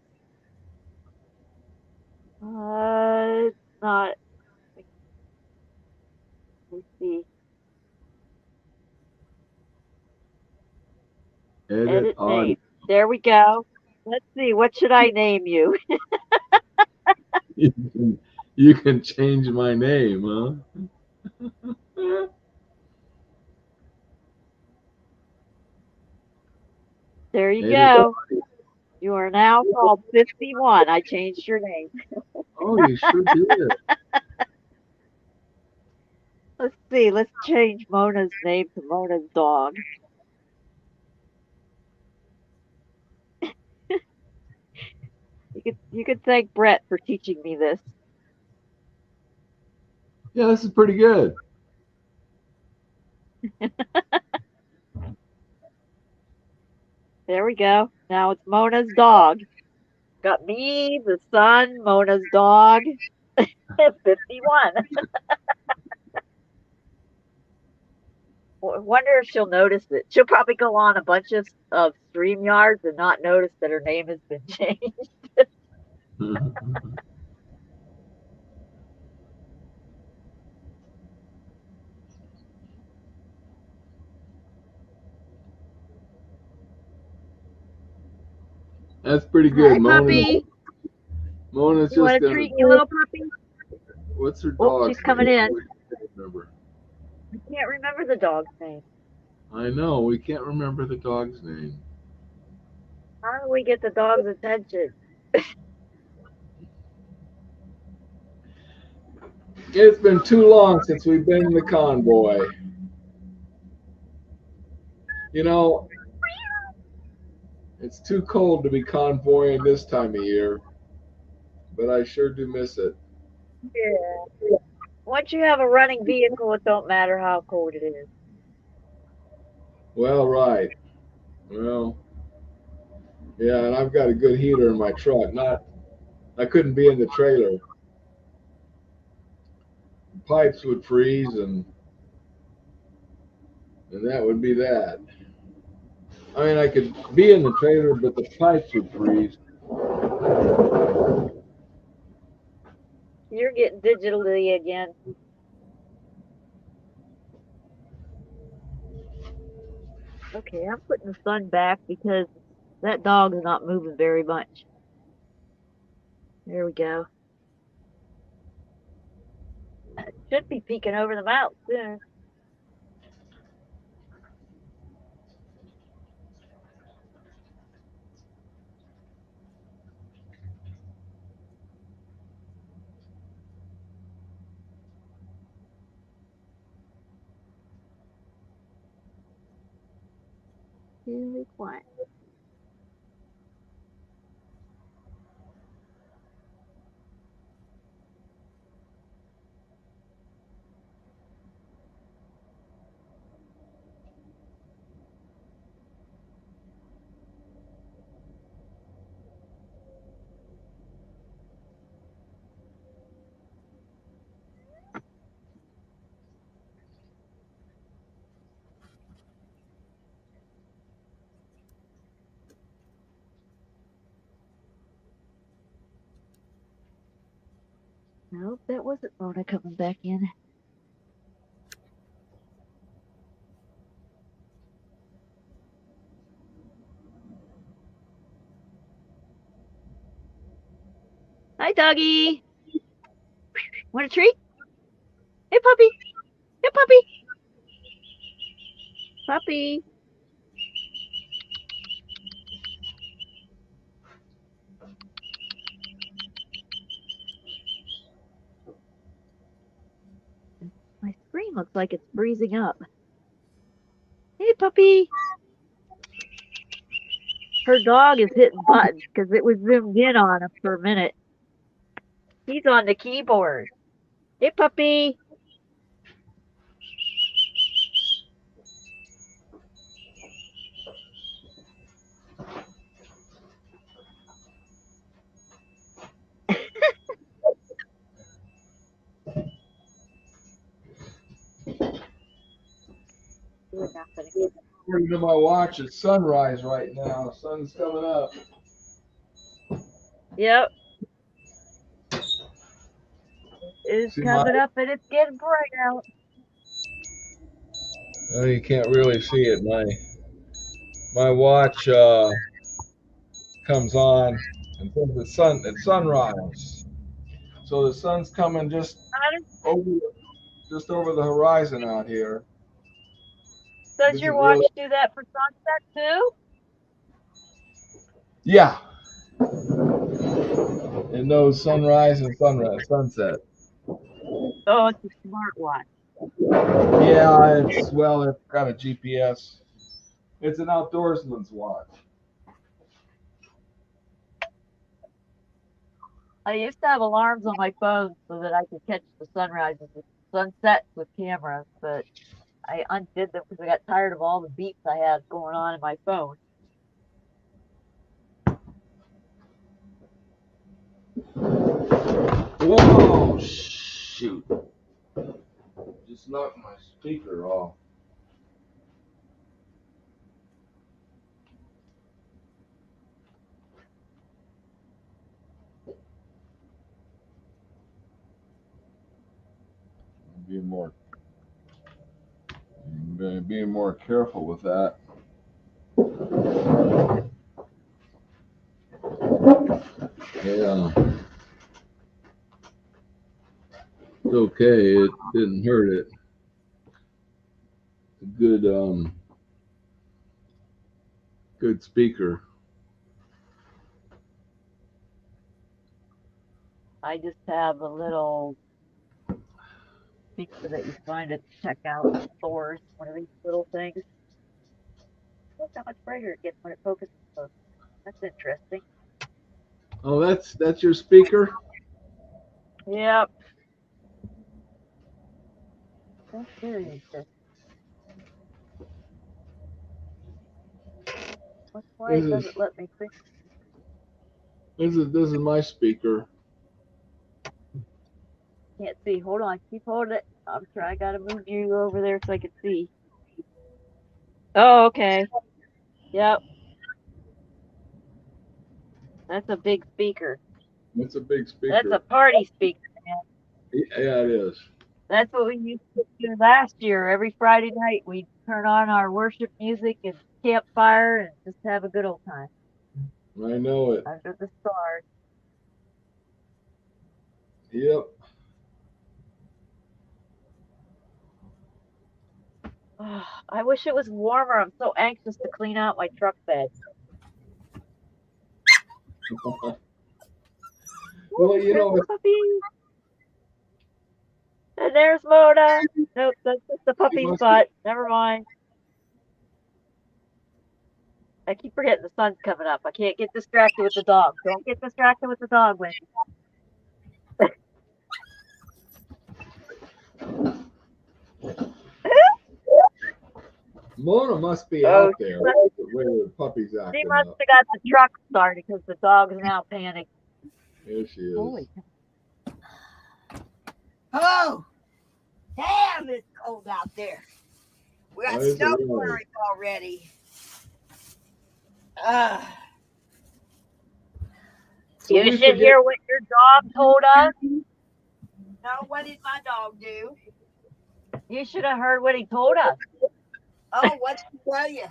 It's not. Let's see. Edit name. There we go. Let's see. What should I name you? You can change my name, huh? There you go. You are now called 51. I changed your name. Oh, you sure did. Let's see. Let's change Mona's name to Mona's dog. You could thank Brett for teaching me this. Yeah, this is pretty good. There we go. Now it's Mona's dog. Got me, the sun, Mona's dog. 51. Wonder if she'll notice it. She'll probably go on a bunch of StreamYards and not notice that her name has been changed. That's pretty good. Hi, puppy. Mona's you want to treat your little puppy? What's her dog? Oh, she's coming in. Remember. I can't remember the dog's name. I know. We can't remember the dog's name. How do we get the dog's attention? It's been too long since we've been in the convoy. You know, it's too cold to be convoying this time of year, but I sure do miss it. Yeah. Once you have a running vehicle, it don't matter how cold it is. Well, right. Well, yeah, and I've got a good heater in my truck. I couldn't be in the trailer. Pipes would freeze, and that would be that. I mean, I could be in the trailer, but the pipes would freeze. You're getting digitally again. Okay, I'm putting the sun back because That dog is not moving very much. There we go. It should be peeking over the mountain soon. Really quiet. Nope, that wasn't Mona coming back in. Hi, doggy. Want a treat? Hey, puppy. Hey, puppy. Puppy. My screen looks like it's freezing up. Hey, puppy. Her dog is hitting buttons because it was zoomed in on him for a minute. He's on the keyboard. Hey, puppy. According to my watch, it's sunrise right now. Sun's coming up. Yep. It's coming up and it's getting bright out. Oh, you can't really see it. My watch comes on and says it's sunrise. So the sun's coming just over the horizon out here. Does your watch do that for sunset too? Yeah. It knows sunrise and sunset. Oh, it's a smartwatch. Yeah, it's got a GPS. It's an outdoorsman's watch. I used to have alarms on my phone so that I could catch the sunrises and sunsets with cameras, but I undid them because I got tired of all the beeps I had going on in my phone. Whoa, shoot. Just knocked my speaker off. Being more careful with that. Yeah. It's okay. It didn't hurt it. Good good speaker. I just have a little speaker that you find at checkout stores, one of these little things. Look how much brighter it gets when it focuses close. That's interesting. Oh, that's your speaker? Yep. That's very interesting. That's why it doesn't let me think. This is my speaker. Can't see. Hold on. Keep holding it. I'm trying. I gotta move you over there so I can see. Oh, okay. Yep. That's a big speaker. It's a big speaker. That's a party speaker, man. Yeah, it is. That's what we used to do last year. Every Friday night, we'd turn on our worship music and campfire and just have a good old time. I know it. Under the stars. Yep. I wish it was warmer. I'm so anxious to clean out my truck bed. Well, you know, and there's Mona. Nope, that's just the puppy's butt. Never mind. I keep forgetting the sun's coming up. I can't get distracted with the dog. Don't get distracted with the dog, Wendy. Mona must be out there where the puppy's acting. She must have got the truck started because the dog's now panicking. Here she is. Holy. Oh, damn, it's cold out there. We got snow flurries already. So you should hear what your dog told us. No, what did my dog do? You should have heard what he told us. Oh, what did he tell you?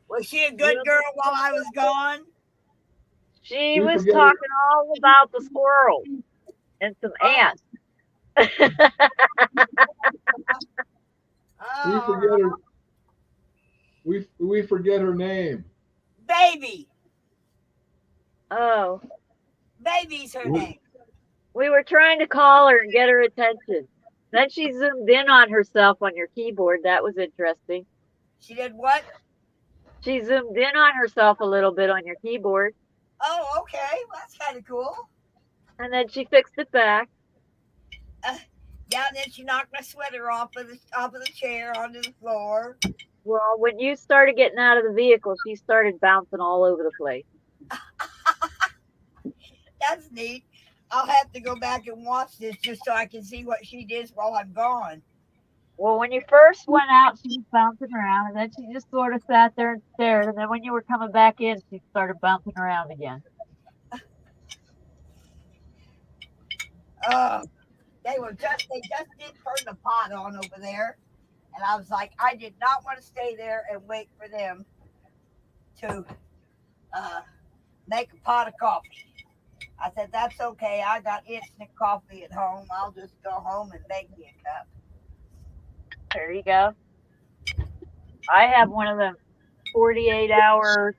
Was she a good girl while I was gone? She was talking all about the squirrels and some ants. We forget her. We forget her name. Baby. Oh. Baby's her name. We were trying to call her and get her attention. Then she zoomed in on herself on your keyboard. That was interesting. She did what? She zoomed in on herself a little bit on your keyboard. Oh, okay. Well, that's kind of cool. And then she fixed it back. Yeah, and then she knocked my sweater off of the chair onto the floor. Well, when you started getting out of the vehicle, she started bouncing all over the place. That's neat. I'll have to go back and watch this just so I can see what she did while I'm gone. Well, when you first went out, she was bouncing around, and then she just sort of sat there and stared. And then when you were coming back in, she started bouncing around again. They just did turn the pot on over there. And I was like, I did not want to stay there and wait for them to make a pot of coffee. I said, that's okay. I got instant coffee at home. I'll just go home and make me a cup. There you go. I have one of them 48-hour,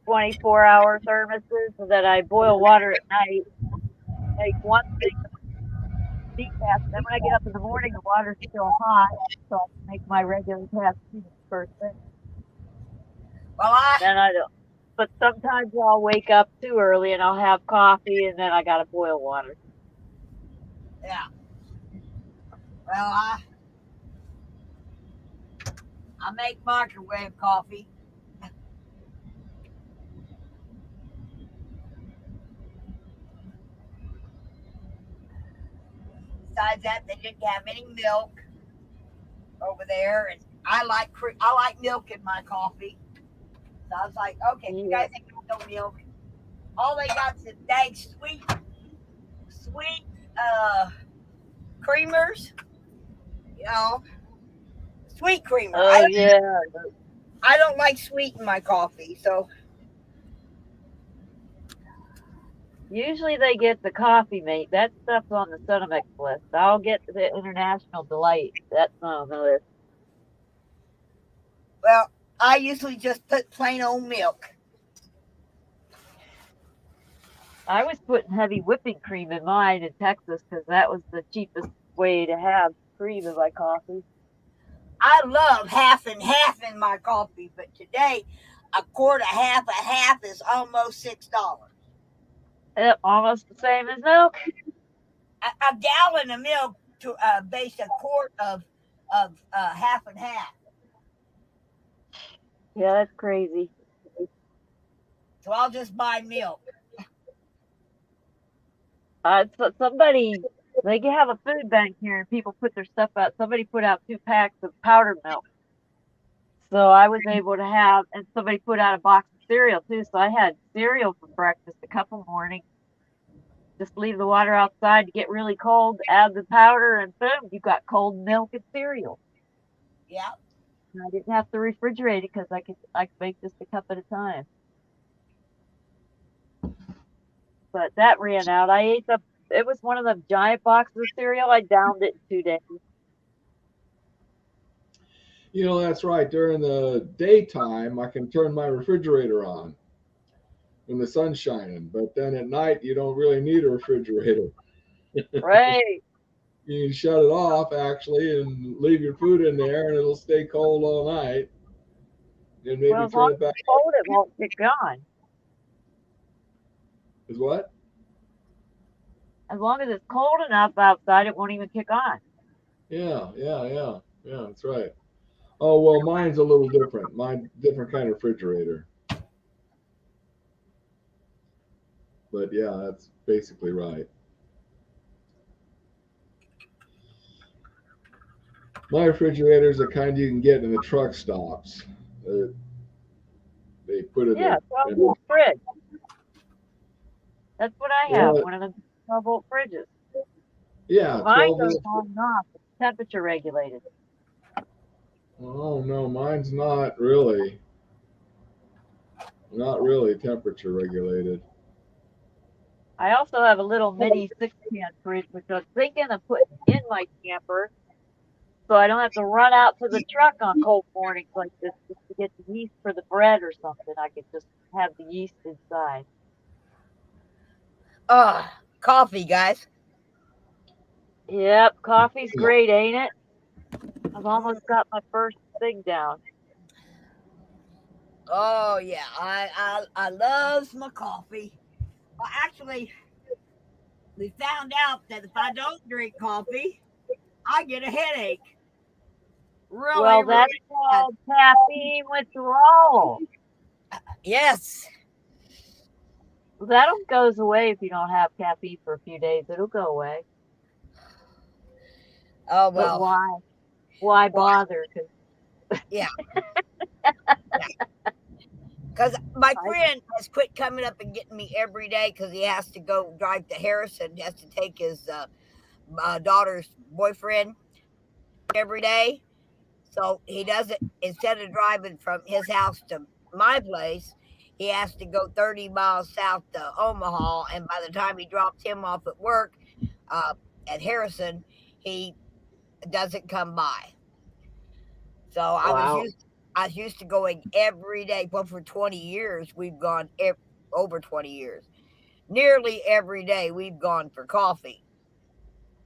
24-hour thermoses that I boil water at night. Make one thing deep bath. Then when I get up in the morning, the water's still hot, so I can make my regular cappuccino first thing. Well, then I don't. But sometimes I'll wake up too early and I'll have coffee, and then I gotta boil water. Yeah. Well, I make microwave coffee. Besides that, they didn't have any milk over there, and I like milk in my coffee. So I was like, okay, you guys ain't got no milk. All they got is dang sweet creamers. You know, sweet creamer. Oh, yeah. I don't like sweet in my coffee, so. Usually they get the Coffee Mate. That stuff's on the Sonimex list. I'll get the International Delight. That's not on the list. Well, I usually just put plain old milk. I was putting heavy whipping cream in mine in Texas because that was the cheapest way to have cream in my coffee. I love half and half in my coffee, but today a quart of half is almost $6. Yep, almost the same as milk. A gallon of milk to base a quart of half and half. Yeah, that's crazy. So I'll just buy milk. Somebody, they have a food bank here and people put their stuff out. Somebody put out 2 packs of powdered milk. So I was able to have, and somebody put out a box of cereal too. So I had cereal for breakfast a couple mornings. Just leave the water outside to get really cold, add the powder, and boom, you got cold milk and cereal. Yeah. I didn't have to refrigerate it because I could make just a cup at a time. But that ran out. I ate it was one of them giant boxes of cereal. I downed it in 2 days. You know, that's right. During the daytime, I can turn my refrigerator on when the sun's shining. But then at night, you don't really need a refrigerator. Right. You can shut it off, actually, and leave your food in there, and it'll stay cold all night. And maybe Well, as turn long it as back it's cold, it won't get gone. Is what? As long as it's cold enough outside, it won't even kick on. Yeah, that's right. Oh, well, mine's a little different. Mine, different kind of refrigerator. But yeah, that's basically right. My refrigerator is the kind you can get in the truck stops. They put it Yeah, in. 12-volt fridge. That's what I have, Well, one of the 12-volt fridges. yeah, Mine 12 goes volt. on and off. It's temperature regulated. Oh no, mine's not really. Not really temperature regulated. I also have a little mini 6-can fridge, which I was thinking of putting in my camper, so I don't have to run out to the truck on cold mornings like this just to get the yeast for the bread or something. I could just have the yeast inside. Coffee, guys. Yep, coffee's great, ain't it? I've almost got my first thing down. Oh yeah, I love my coffee. Well, actually, we found out that if I don't drink coffee, I get a headache. Really, Well, that's really bad. called caffeine withdrawal. Yes. That goes away if you don't have caffeine for a few days. It'll go away. Oh But well. why? Why bother? Yeah. Because my friend has quit coming up and getting me every day because he has to go drive to Harrison. He has to take his daughter's boyfriend every day. So he does it instead of driving from his house to my place. He has to go 30 miles south to Omaha, and by the time he drops him off at work at Harrison, he doesn't come by. So Wow. I was used to going every day. Well, for 20 years, we've gone over 20 years. Nearly every day, we've gone for coffee.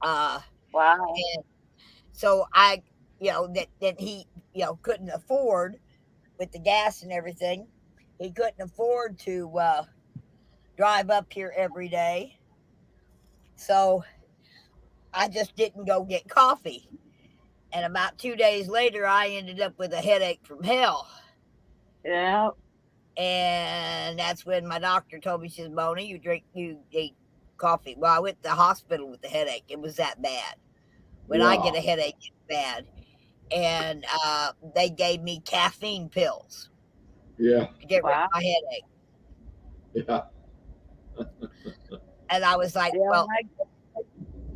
Wow. And so that he, couldn't afford with the gas and everything. He couldn't afford to drive up here every day. So I just didn't go get coffee. And about 2 days later, I ended up with a headache from hell. Yeah. And that's when my doctor told me, she says, Mona, you eat coffee. Well, I went to the hospital with the headache. It was that bad. When I get a headache, it's bad. And they gave me caffeine pills. Yeah. To get rid of my headache. Yeah. And I was like, well,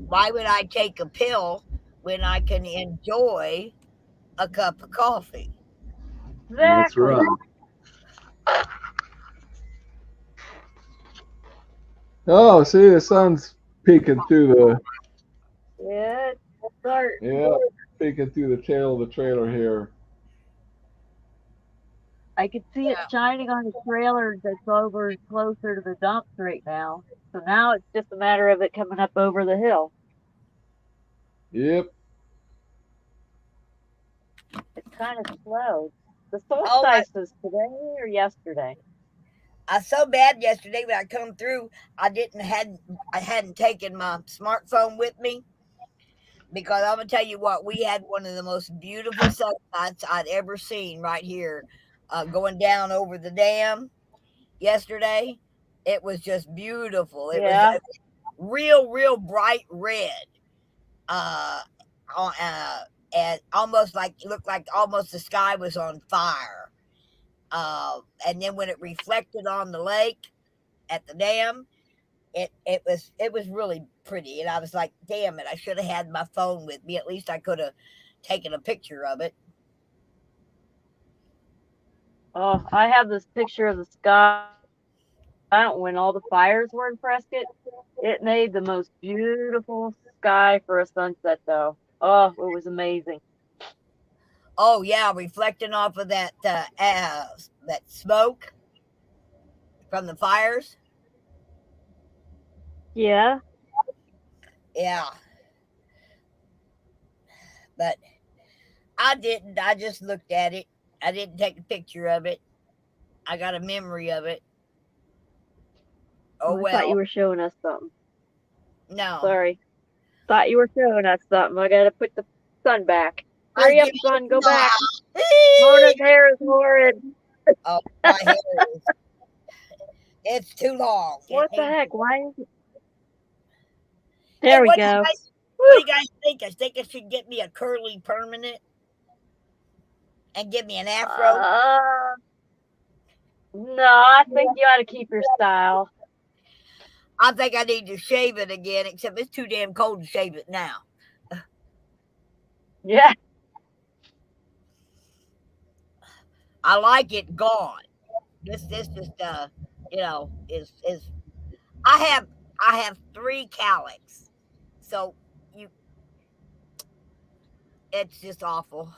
why would I take a pill when I can enjoy a cup of coffee? Exactly. That's right. Oh, see, the sun's peeking through the. Yeah, start. Yeah, peeking through the tail of the trailer here. I could see it shining on the trailer that's over closer to the dumps right now. So now it's just a matter of it coming up over the hill. Yep. It's kind of slow. The solstice was today or yesterday? I was so bad yesterday when I come through, I hadn't taken my smartphone with me, because I'm gonna tell you what, we had one of the most beautiful sunsets I'd ever seen right here, going down over the dam yesterday. It was just beautiful. It was real bright red, and almost like it looked like almost the sky was on fire. And then when it reflected on the lake at the dam, it was really pretty. And I was like, damn it, I should have had my phone with me. At least I could have taken a picture of it. Oh, I have this picture of the sky when all the fires were in Prescott. It made the most beautiful sky for a sunset, though. Oh, it was amazing. Oh yeah, reflecting off of that smoke from the fires. Yeah. Yeah, but I didn't. I just looked at it. I didn't take a picture of it. I got a memory of it. Oh I thought you well. were showing us something. No. Sorry. Thought you were showing us something. I gotta put the sun back. I was Hurry up, giving sun. it Go back. no. Mona's hair is horrid. Oh, my hair is. It's too long. What the heck? Why is it? Hey, There we go. what do you guys think? I think I should get me a curly permanent and give me an afro. No, I think you ought to keep your style. I think I need to shave it again, except it's too damn cold to shave it now. Yeah. I like it gone. This just you know, is I have 3 cowlicks. So it's just awful.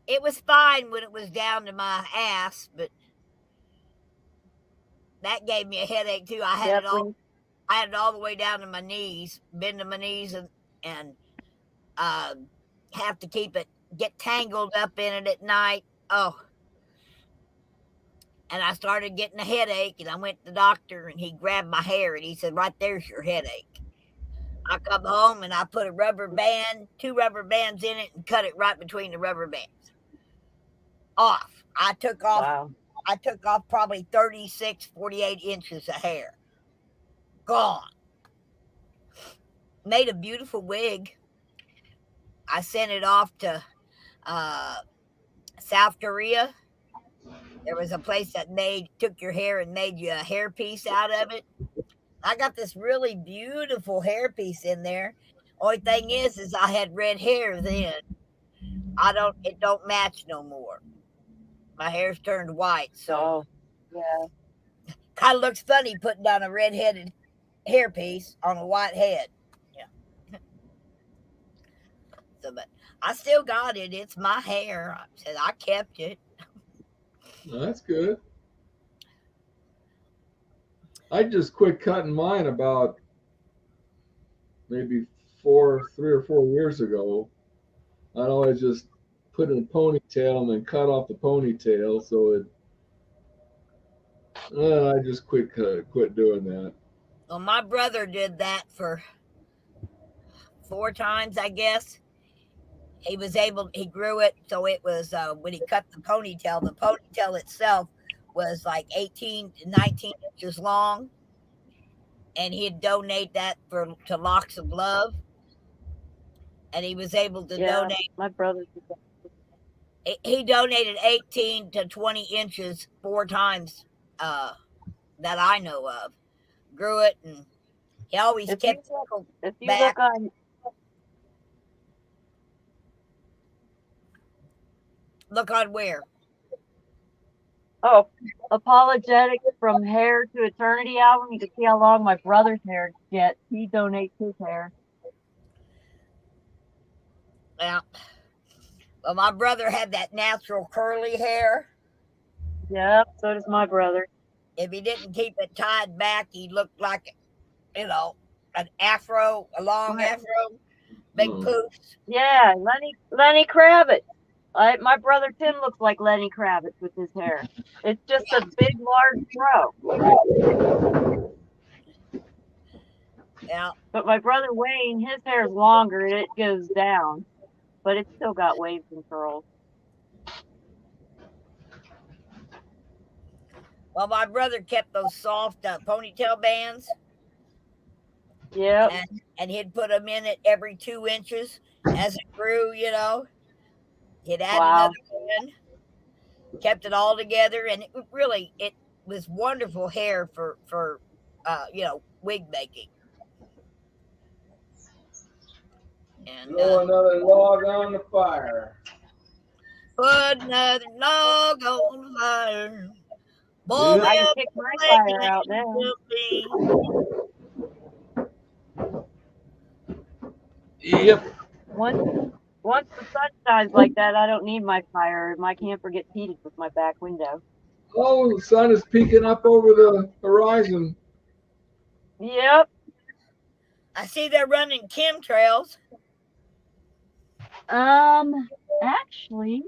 It was fine when it was down to my ass, but that gave me a headache too. I had it all the way down to my knees, bend to my knees and have to get tangled up in it at night. Oh. And I started getting a headache, and I went to the doctor, and he grabbed my hair, and he said, right there's your headache. I come home, and I put a 2 rubber bands in it, and cut it right between the rubber bands. Off. I took off probably 36, 48 inches of hair. Gone. Made a beautiful wig. I sent it off to South Korea. There was a place that took your hair and made you a hairpiece out of it. I got this really beautiful hairpiece in there. Only thing is I had red hair then. It don't match no more. My hair's turned white, so yeah. Kind of looks funny putting down a red-headed hairpiece on a white head. Yeah. So, but I still got it. It's my hair. I kept it. Well, that's good. I just quit cutting mine about maybe 3 or 4 years ago. I'd always just put in a ponytail and then cut off the ponytail, so I just quit doing that. Well, my brother did that for 4 times, I guess. He grew it, so it was when he cut the ponytail itself was like 18 to 19 inches long, and he'd donate that to Locks of Love, and he was able to donate. My brother did that. He donated 18 to 20 inches 4 times that I know of. Grew it, and he always kept if you back. Look on where? Oh, Apologetic from Hair to Eternity album. You can see how long my brother's hair gets. He donates his hair. Yeah. Well, my brother had that natural curly hair. Yep, so does my brother. If he didn't keep it tied back, he looked like, an afro, a long afro, big poofs. Yeah, Lenny Kravitz. My brother Tim looks like Lenny Kravitz with his hair. It's just a big, large fro. Yeah. But my brother Wayne, his hair is longer and it goes down, but it's still got waves and curls. Well, my brother kept those soft ponytail bands. Yeah. And he'd put them in it every 2 inches as it grew, He'd add another one, kept it all together, and it was wonderful hair for wig making. And throw another log on the fire. put another log on the fire. Boy, I can kick my fire out now. Yep. Once the sun shines like that, I don't need my fire. My camper gets heated with my back window. Oh, the sun is peeking up over the horizon. Yep. I see they're running chemtrails. Actually,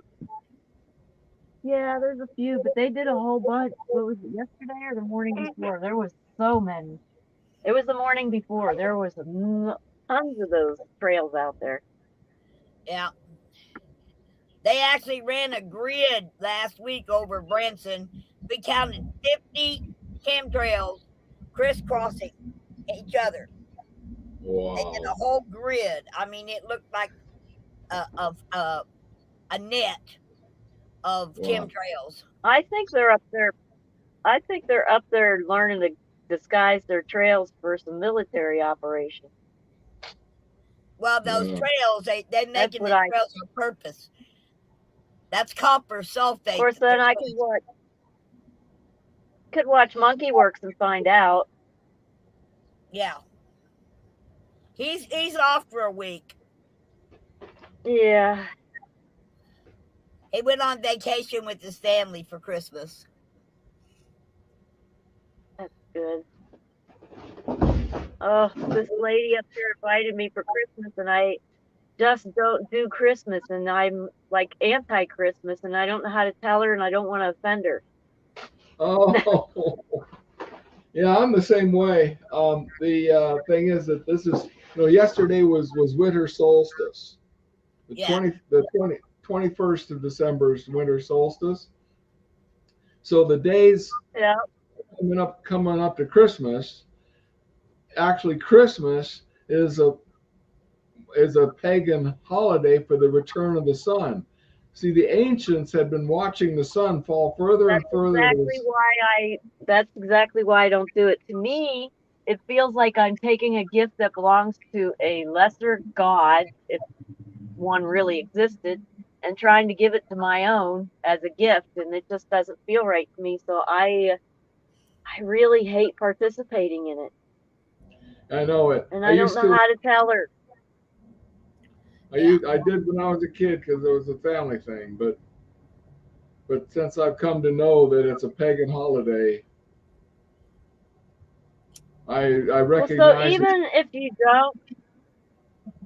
yeah, there's a few, but they did a whole bunch. What was it, yesterday or the morning before? There was so many. It was the morning before. There was tons of those trails out there. Yeah. They actually ran a grid last week over Branson. We counted 50 chemtrails crisscrossing each other. Wow. They did a whole grid. I mean, it looked like a net of chemtrails. I think they're up there. I think they're up there learning to disguise their trails for some military operation. Well, those trails, they're making the trails on purpose. That's copper sulfate. Of course, then I could watch Monkey Works and find out. Yeah. He's off for a week. Yeah. He went on vacation with his family for Christmas. That's good. Oh, this lady up there invited me for Christmas, and I just don't do Christmas, and I'm like anti-Christmas, and I don't know how to tell her, and I don't want to offend her. Oh, yeah, I'm the same way. The thing is that this is, yesterday was winter solstice. The 21st of December is winter solstice. So the days coming up to Christmas, actually Christmas is a pagan holiday for the return of the sun. See, the ancients had been watching the sun fall further and further. That's exactly why I don't do it. To me, it feels like I'm taking a gift that belongs to a lesser god, if one really existed, and trying to give it to my own as a gift, and it just doesn't feel right to me. So I really hate participating in it. I know it. And I don't know how to tell her. I did when I was a kid because it was a family thing, but since I've come to know that it's a pagan holiday, I recognize. Well, so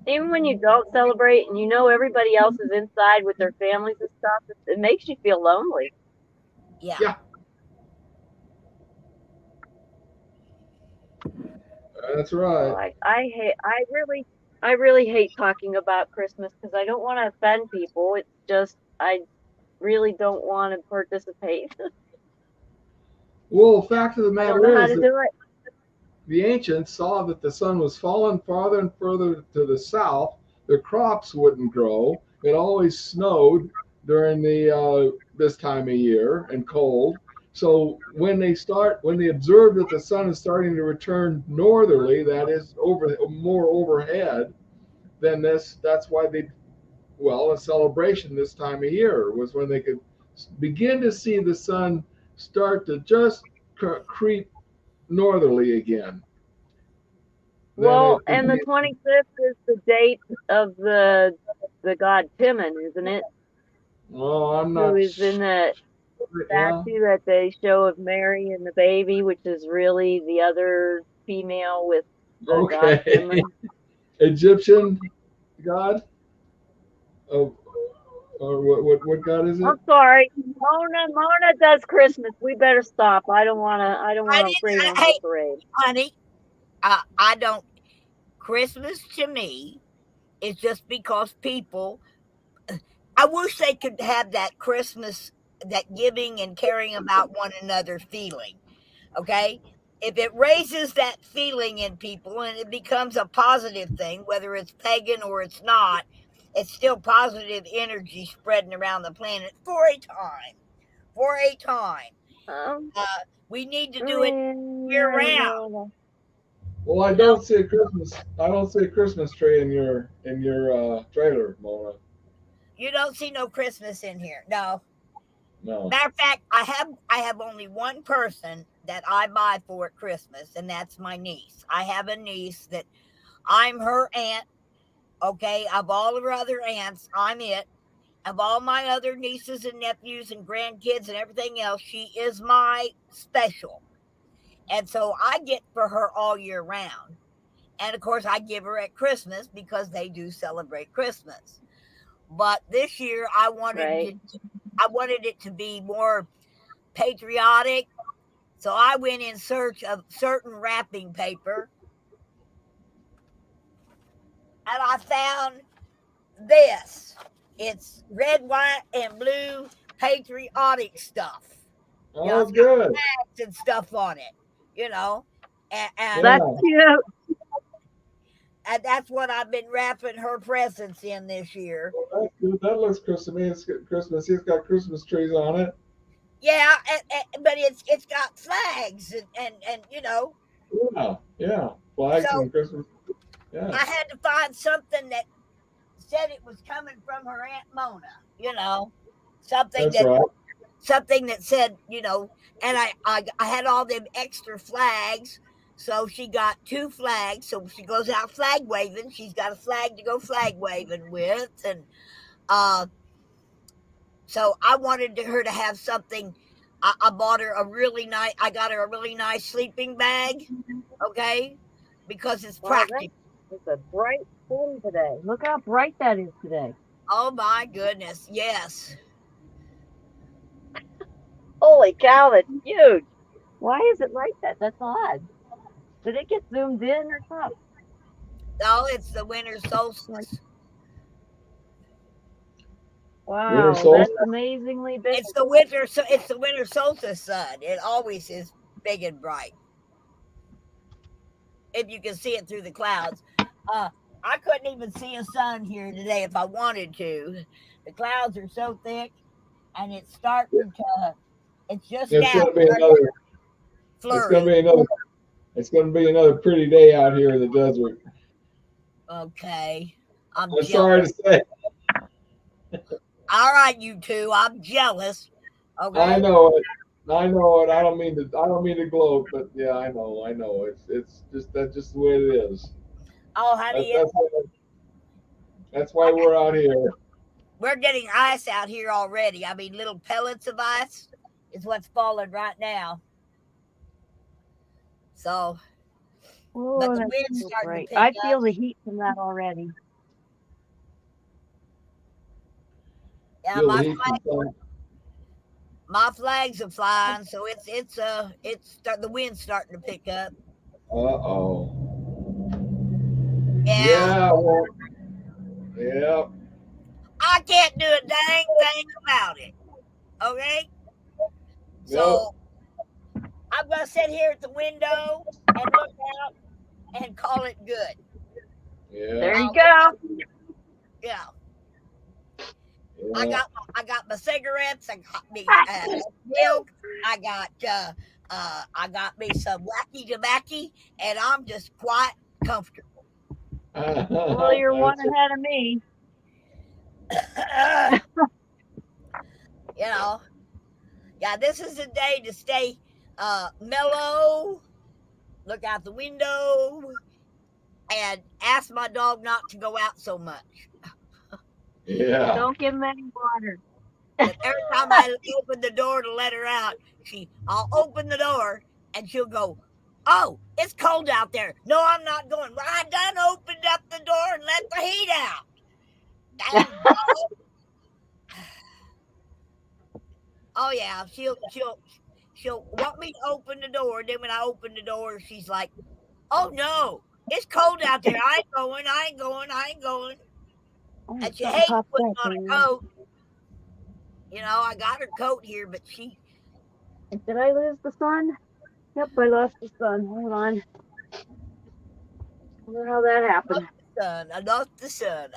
even when you don't celebrate and everybody else is inside with their families and stuff, it makes you feel lonely. Yeah. That's right. So I really hate talking about Christmas because I don't want to offend people. It's just I really don't want to participate. Well, the fact of the matter is that the ancients saw that the sun was falling farther and further to the south. The crops wouldn't grow. It always snowed during this time of year and cold. So when they observe that the sun is starting to return northerly, that is more overhead, then that's why a celebration this time of year was when they could begin to see the sun start to just creep northerly again. Well, and the 25th is the date of the god Timon, isn't it? Well, I'm not. Who is in that statue that they show of Mary and the baby, which is really the other female with the god Timon. Egyptian god? Oh, or what god is it? I'm sorry, Mona does Christmas. We better stop. I don't want to bring on the parade, honey. I don't. Christmas to me is just because people. I wish they could have that Christmas, that giving and caring about one another feeling. Okay, if it raises that feeling in people and it becomes a positive thing, whether it's pagan or it's not, it's still positive energy spreading around the planet for a time. We need to do it year round. Well, I don't see a Christmas tree in your trailer, Mona. You don't see no Christmas in here. No. No. Matter of fact, I have only one person that I buy for at Christmas, and that's my niece. I have a niece that I'm her aunt. Okay, of all of her other aunts, I'm it. Of all my other nieces and nephews and grandkids and everything else, she is my special. And so I get for her all year round. And of course, I give her at Christmas because they do celebrate Christmas. But this year, I wanted it to be more patriotic. So I went in search of certain wrapping paper. And I found this. It's red, white, and blue patriotic stuff. Oh, good. Flags and stuff on it, you know. And That's cute. And that's what I've been wrapping her presents in this year. Well, that's good. That looks Christmas. It's got Christmas trees on it. Yeah, but it's got flags and you know. Yeah. Flags So and Christmas. Yeah. I had to find something that said it was coming from her Aunt Mona, you know. Something that said, you know, and I had all them extra flags. So she got 2 flags. So she goes out flag waving. She's got a flag to go flag waving with. And so I wanted her to have something. I bought her I got her a really nice sleeping bag. Okay. Because it's practical. It's a bright sun today. Look how bright that is today. Oh my goodness. Yes. Holy cow, that's huge. Why is it like that? That's odd. Did it get zoomed in or something? No, it's the winter solstice. Wow, that's amazingly big. It's the winter solstice sun. It always is big and bright. If you can see it through the clouds. I couldn't even see a sun here today if I wanted to. The clouds are so thick, and it's starting to. It's just now. It's going to be another pretty day out here in the desert. Okay, I'm sorry to say. All right, you two. I'm jealous. Okay. I know it. I don't mean to gloat, but yeah, I know. It's just that's just the way it is. Oh, honey, that's why we're out here. We're getting ice out here already. I mean, little pellets of ice is what's falling right now. So, but the wind's starting to pick I feel the heat from that already. Yeah, my flags are flying, so the wind's starting to pick up. Uh-oh. Yeah. Yeah. I can't do a dang thing about it. Okay? So I'm gonna sit here at the window and look out and call it good. Yeah. There you go. Yeah. I got my cigarettes. I got me milk. I got me some wacky tobacco, and I'm just quite comfortable. Well, you're one ahead of me. You know, yeah, this is a day to stay mellow, look out the window, and ask my dog not to go out so much. Yeah. Don't give him any water. But every time I open the door to let her out, I'll open the door and she'll go, "Oh, it's cold out there. No, I'm not going." Well, I done opened up the door and let the heat out. Oh yeah, she'll want me to open the door. Then when I open the door, she's like, "Oh no, it's cold out there. I ain't going." And she hates putting on a coat. You know, I got her coat here, but she. Did I lose the sun? Yep, I lost the sun. Hold on. I wonder how that happened. I lost the sun.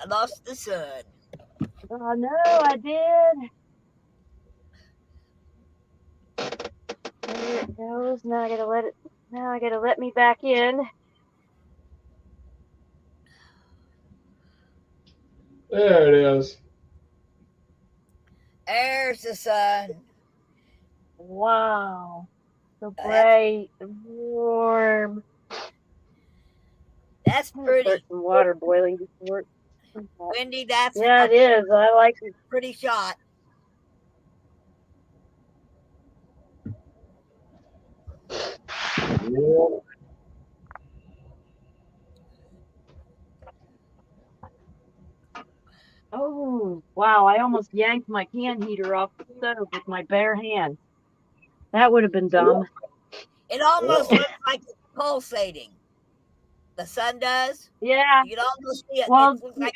Oh no, I did. There it goes. Now I gotta let me back in. There it is. There's the sun. Wow. So bright and warm. That's pretty. Start some water boiling before. Wendy, that's yeah, it is. I like it. Pretty shot. Yeah. Oh, wow. I almost yanked my can heater off the stove with my bare hand. That would have been dumb. It almost looks like it's pulsating. The sun does. Yeah. You can almost see it. Well, it looks like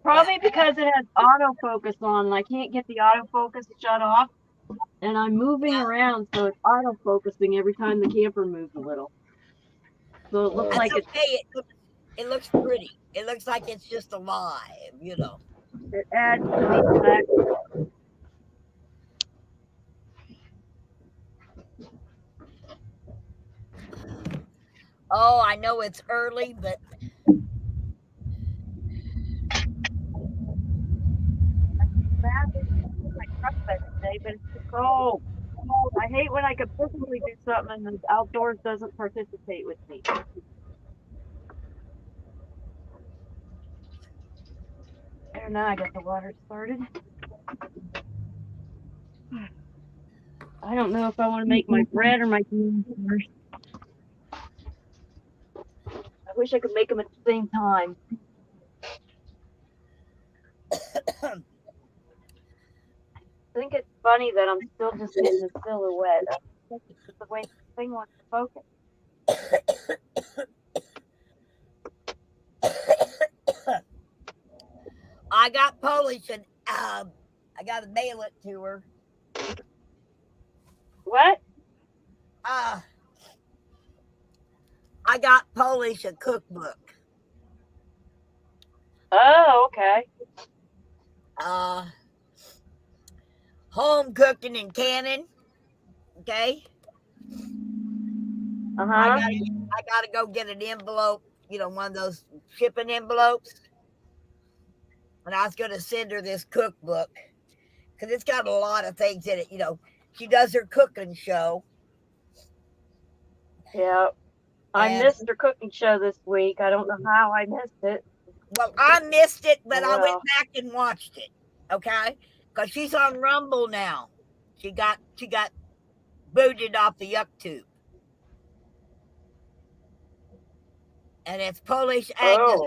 probably because it has autofocus on. I can't get the autofocus shut off. And I'm moving around, so it's autofocusing every time the camper moves a little. So it looks like okay. It looks pretty. It looks like it's just alive, you know. It adds to the effect. Oh, I know it's early, but but it's too cold. I hate when I could physically do something and the outdoors doesn't participate with me. And now I got the water started. I don't know if I want to make my bread or my beans first. I wish I could make them at the same time. I think it's funny that I'm still just getting the silhouette. That's the way the thing wants to focus. I got Polish and I got to mail it to her. What? I got Polish a cookbook. Oh, okay. Home cooking and canning. Okay. I gotta go get an envelope, one of those shipping envelopes. And I was gonna send her this cookbook because it's got a lot of things in it. She does her cooking show. Yeah. I missed her cooking show this week. I don't know how I missed it. Well, I missed it, but I went back and watched it. Okay, because she's on Rumble now. She got booted off the YouTube, and it's Polish Agnes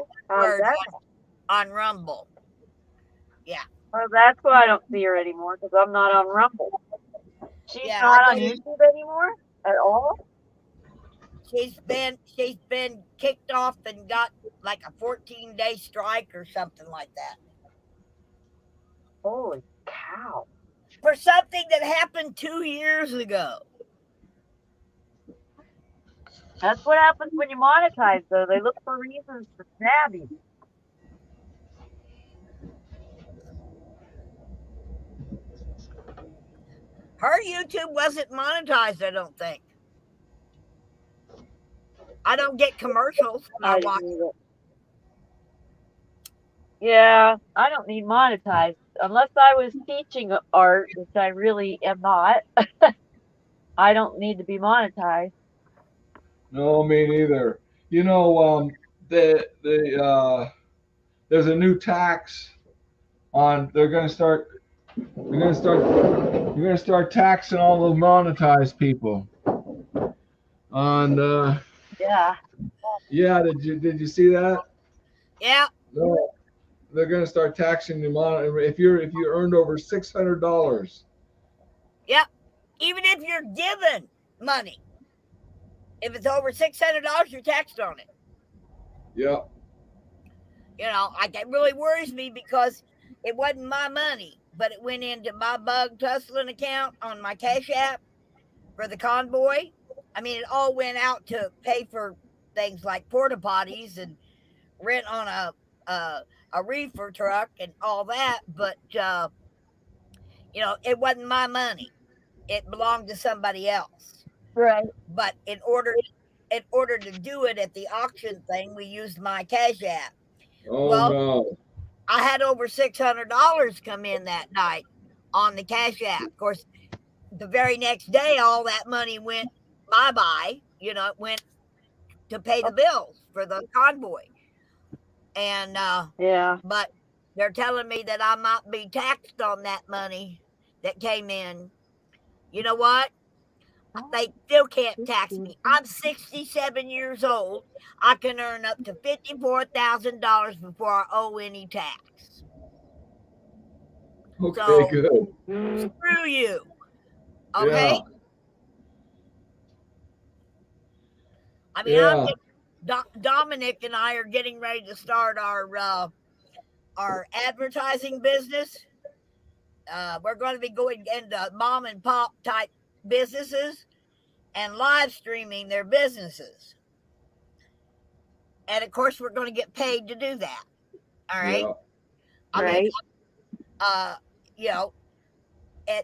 on Rumble. Yeah. Well, that's why I don't see her anymore because I'm not on Rumble. She's not on YouTube anymore at all. She's been kicked off and got like a 14-day strike or something like that. Holy cow. For something that happened 2 years ago. That's what happens when you monetize, though. They look for reasons to stab you. Her YouTube wasn't monetized, I don't think. I don't get commercials when I watch it. Yeah, I don't need monetized. Unless I was teaching art, which I really am not. I don't need to be monetized. No, me neither. There's a new tax on. You're gonna start taxing all the monetized people. On yeah. Did you see that? Yeah. No, they're gonna start taxing the if you earned over $600. Yep. Even if you're given money, if it's over $600, you're taxed on it. Yep. It really worries me because it wasn't my money, but it went into my Bug Tussling account on my Cash App for the convoy. I mean, it all went out to pay for things like porta potties and rent on a reefer truck and all that. But, it wasn't my money. It belonged to somebody else. Right. But in order to do it at the auction thing, we used my Cash App. Oh, no. I had over $600 come in that night on the Cash App. Of course, the very next day, all that money went bye-bye. You know, it went to pay the bills for the convoy. And yeah, but they're telling me that I might be taxed on that money that came in. You know what? They still can't tax me. I'm 67 years old. I can earn up to $54,000 before I owe any tax. Okay, So, good. Screw you. Okay? Yeah. I mean, Yeah. Dominic and I are getting ready to start our advertising business. We're going to be going into mom and pop type businesses and live streaming their businesses. And of course, we're going to get paid to do that. All right. Yeah. I right. mean, you know,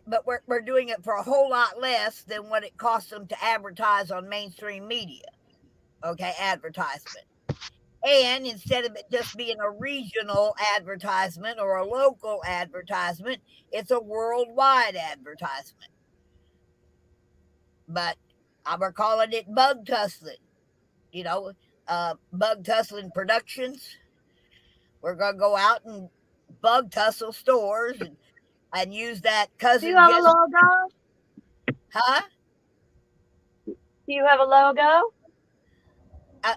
but we're doing it for a whole lot less than what it costs them to advertise on mainstream media. Okay, advertisement. And instead of it just being a regional advertisement or a local advertisement, it's a worldwide advertisement. But we're calling it Bug Tussling. You know, Bug Tussling Productions. We're going to go out and bug tussle stores and use that cousin. Do you have a logo? Huh? Do you have a logo?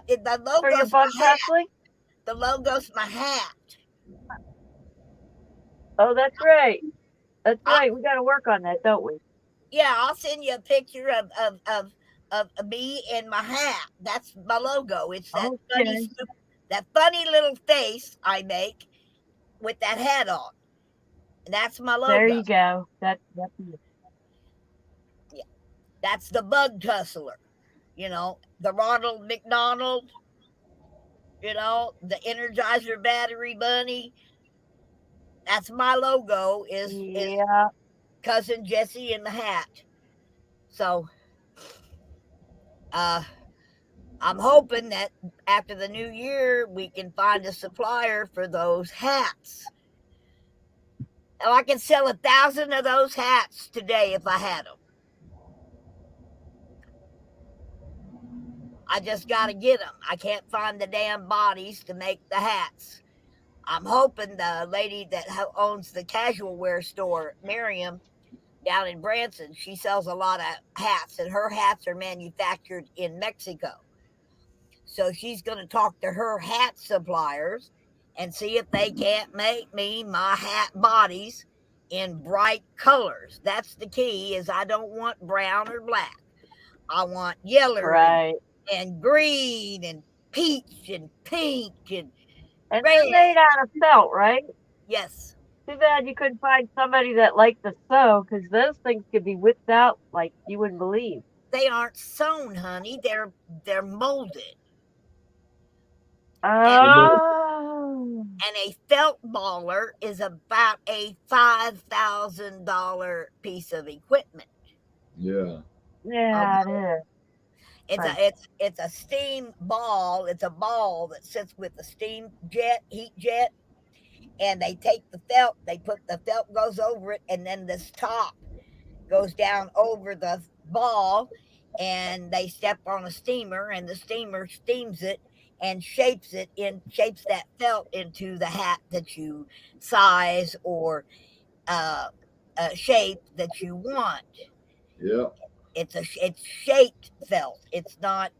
The logo's for your bug tussling? The logo's my hat. Oh, that's right. That's right. We got to work on that, don't we? Yeah, I'll send you a picture of me and my hat. That's my logo. It's that funny little face I make with that hat on. That's my logo. There you go. That's it. Yeah, that's the Bug Tussler. You know, the Ronald McDonald. You know, the Energizer Battery Bunny. That's my logo. Is cousin Jesse in the hat. So, I'm hoping that after the new year we can find a supplier for those hats. And I can sell 1,000 of those hats today if I had them. I just got to get them. I can't find the damn bodies to make the hats. I'm hoping the lady that owns the casual wear store, Miriam, down in Branson, she sells a lot of hats, and her hats are manufactured in Mexico. So she's going to talk to her hat suppliers and see if they can't make me my hat bodies in bright colors. That's the key, is I don't want brown or black. I want yellow and green and peach and pink and red. They're made out of felt, right? Yes. Too bad you couldn't find somebody that liked to sew, because those things could be whipped out like you wouldn't believe. They aren't sewn, honey. They're molded. Oh. And a felt baller is about a $5,000 piece of equipment. Yeah. Yeah, it is. It's a steam ball. It's a ball that sits with a steam jet, heat jet, and they take the felt. They put the felt goes over it, and then this top goes down over the ball, and they step on a steamer, and the steamer steams it and shapes that felt into the hat that you size or shape that you want. Yeah. It's shaped felt. It's not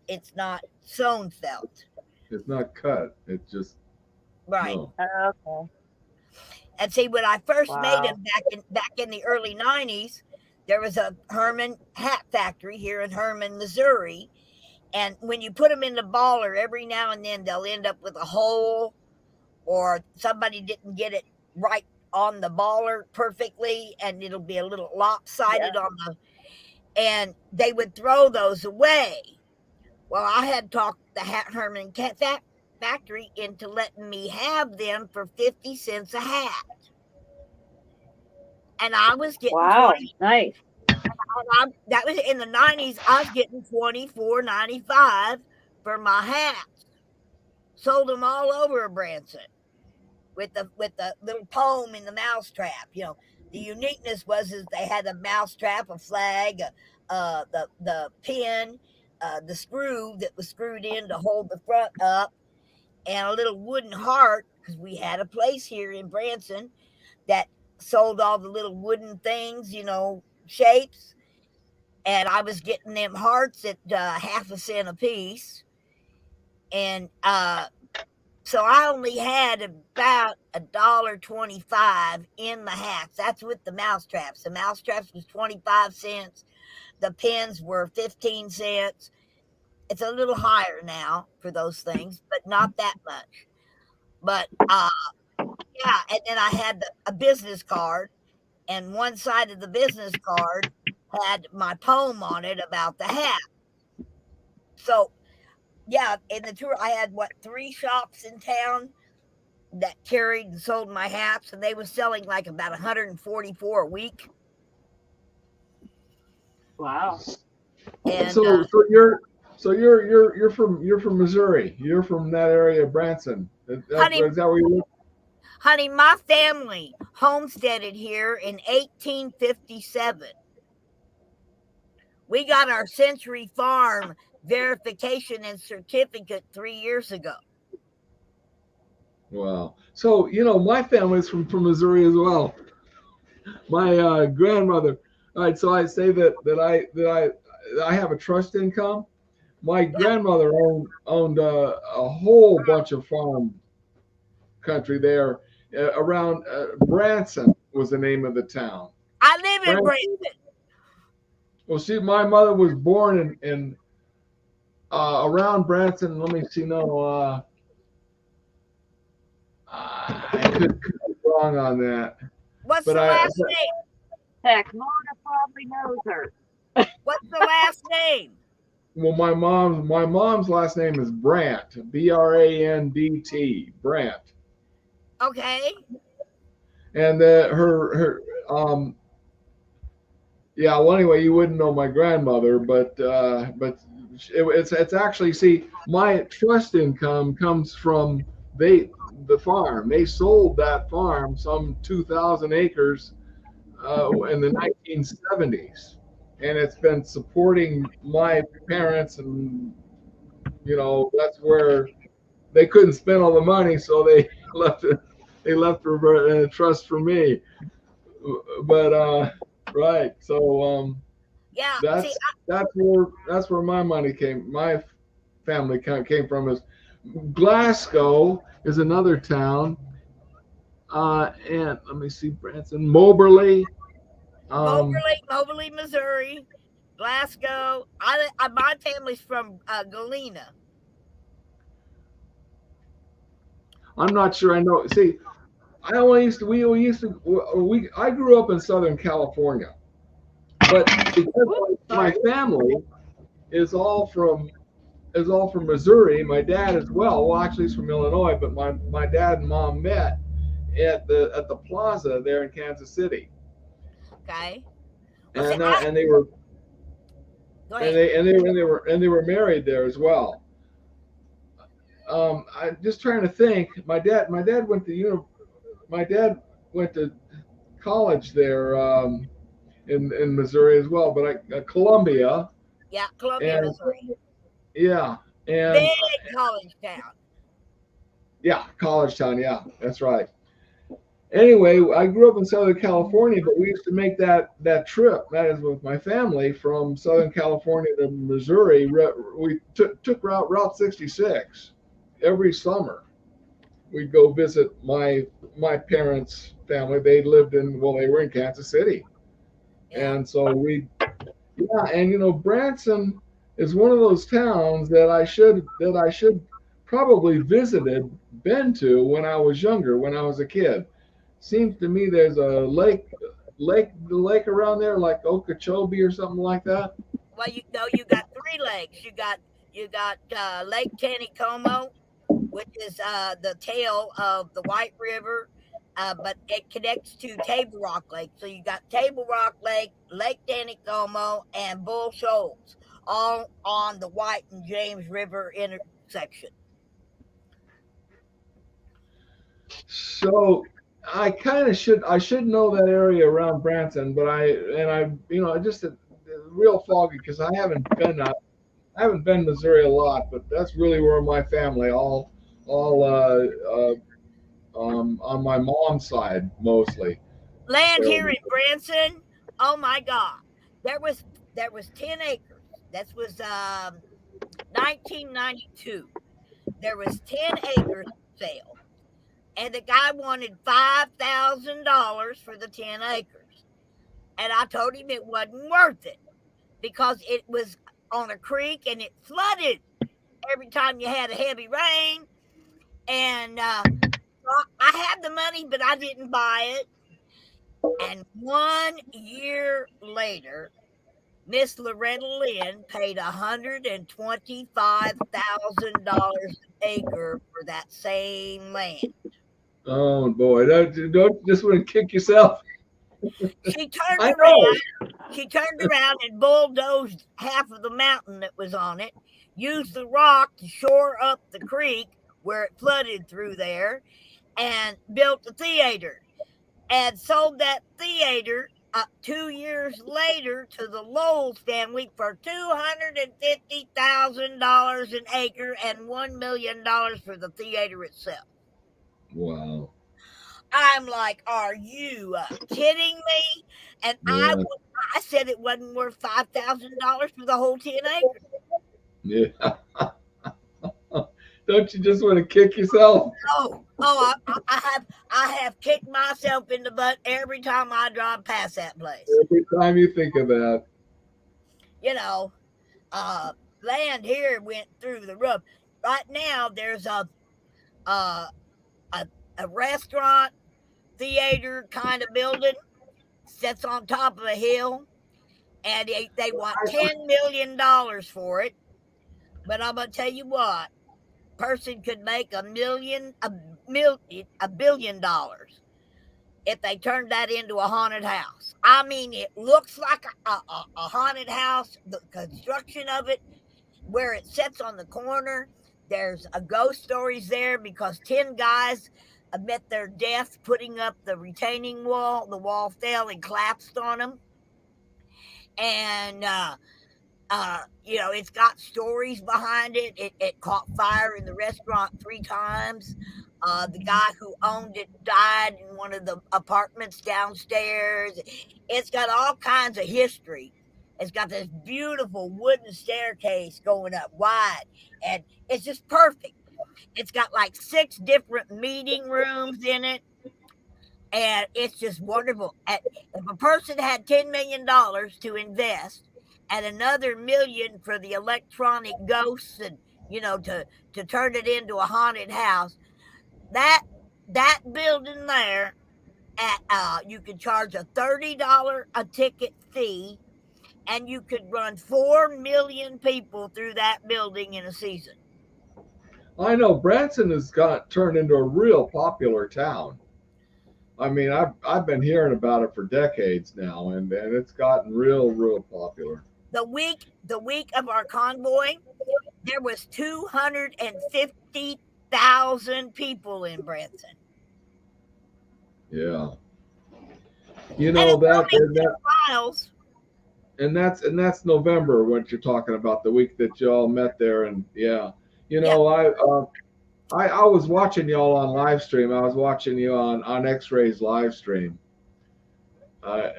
sewn felt. It's not cut. It's just right. No. Okay. And see, when I first made them back in the early 90s, there was a Herman hat factory here in Herman, Missouri. And when you put them in the baller, every now and then they'll end up with a hole, or somebody didn't get it right on the baller perfectly, and it'll be a little lopsided on the, and they would throw those away. Well, I had talked the Herman factory into letting me have them for 50 cents a hat. And I was getting nice. That was in the 90s. I was getting $24.95 for my hats. Sold them all over Branson. with the little poem in the mousetrap. You know, the uniqueness was is they had a mousetrap, a flag, the pin, the screw that was screwed in to hold the front up, and a little wooden heart, because we had a place here in Branson that sold all the little wooden things, you know, shapes. And I was getting them hearts at half a cent a piece. And so I only had about $1.25 in the hats. That's with the mousetraps. The mousetraps was 25 cents. The pins were 15 cents. It's a little higher now for those things, but not that much. But yeah, and then I had a business card, and one side of the business card had my poem on it about the hat. So yeah, in the tour I had what 3 shops in town that carried and sold my hats, and they were selling like about 144 a week. Wow. And so you're from Missouri. You're from that area of Branson. honey, Is that where you live? honey, my family homesteaded here in 1857. We got our Century Farm verification and certificate 3 years ago. Wow. So, you know, my family's from Missouri as well. My grandmother. All right. So I say that I have a trust income. My grandmother owned a whole bunch of farm country there around Branson was the name of the town. I live in Branson. Well, see, my mother was born in around Branson. Let me see. No, I could be wrong on that. What's the last name? Heck, Mona probably knows her. What's the last name? Well, my mom's last name is Brandt. Brandt. Brandt. Okay. And her yeah. Well, anyway, you wouldn't know my grandmother, but it's actually, see, my trust income comes from the farm. They sold that farm, some 2,000 acres, in the 1970s, and it's been supporting my parents, and you know that's where they couldn't spend all the money, so they left it. They left for a trust for me. But right, so yeah, that's where my money came. My family came from. Is Glasgow is another town, and let me see, Branson, Moberly. Moberly, Missouri, Glasgow. My family's from Galena. I'm not sure I know. See, I grew up in Southern California, but because my family is all from Missouri, my dad as well. Well, actually, he's from Illinois, but my dad and mom met at the plaza there in Kansas City. Okay. And they were they were married there as well. I'm just trying to think. My dad went to college there in Missouri as well, but Columbia. Yeah, Columbia, Missouri. Yeah, and big college town. Yeah, college town. Yeah, that's right. Anyway, I grew up in Southern California, but we used to make that trip. That is with my family from Southern California to Missouri. We took Route 66 every summer. We'd go visit my parents' family. They were in Kansas City, and so and you know, Branson is one of those towns that I should probably been to when I was younger, when I was a kid. Seems to me there's a lake around there, like Okeechobee or something like that. Well, you got 3 lakes. You got Lake Taneycomo, which is the tail of the White River, but it connects to Table Rock Lake. So you got Table Rock Lake, Lake Taneycomo, and Bull Shoals, all on the White and James River intersection. So I kind of I should know that area around Branson, but just real foggy because I haven't been to Missouri a lot, but that's really where my family all on my mom's side mostly. Land So, here in Branson, oh my God, there was 10 acres. That was 1992. There was 10 acres for sale, and the guy wanted $5,000 for the 10 acres, and I told him it wasn't worth it because it was on a creek and it flooded every time you had a heavy rain. And I had the money, but I didn't buy it. And 1 year later, Miss Loretta Lynn paid $125,000 an acre for that same land. oh boy, don't just want to kick yourself. She turned around and bulldozed half of the mountain that was on it, used the rock to shore up the creek where it flooded through there, and built a theater and sold that theater 2 years later to the Lowell family for $250,000 an acre and $1 million for the theater itself. Wow. I'm like, are you kidding me? And Yeah. I said it wasn't worth $5,000 for the whole 10 acres. Yeah. Don't you just want to kick yourself? I have kicked myself in the butt every time I drive past that place. Every time you think of that. You know, land here went through the roof. Right now, there's a restaurant, theater kind of building, sits on top of a hill, and they want $10 million for it. But I'm gonna tell you what, person could make $1 billion if they turned that into a haunted house. I mean, it looks like a haunted house. The construction of it, where it sits on the corner, there's a ghost stories there because 10 guys met their death putting up the retaining wall. The wall fell and collapsed on them. And it's got stories behind it. It caught fire in the restaurant 3 times. The guy who owned it died in one of the apartments downstairs. It's got all kinds of history. It's got this beautiful wooden staircase going up wide, and it's just perfect. It's got like 6 different meeting rooms in it, and it's just wonderful. If a person had $10 million to invest and another million for the electronic ghosts and to turn it into a haunted house, that building there you could charge a $30 a ticket fee, and you could run 4 million people through that building in a season. I know Branson has got turned into a real popular town. I mean, I've been hearing about it for decades now, and it's gotten real popular. The week of our convoy, there was 250,000 people in Branson. Yeah. That miles. And that's November when you're talking about, the week that y'all met there. And yeah. I was watching y'all on live stream. I was watching you on X-Ray's live stream. I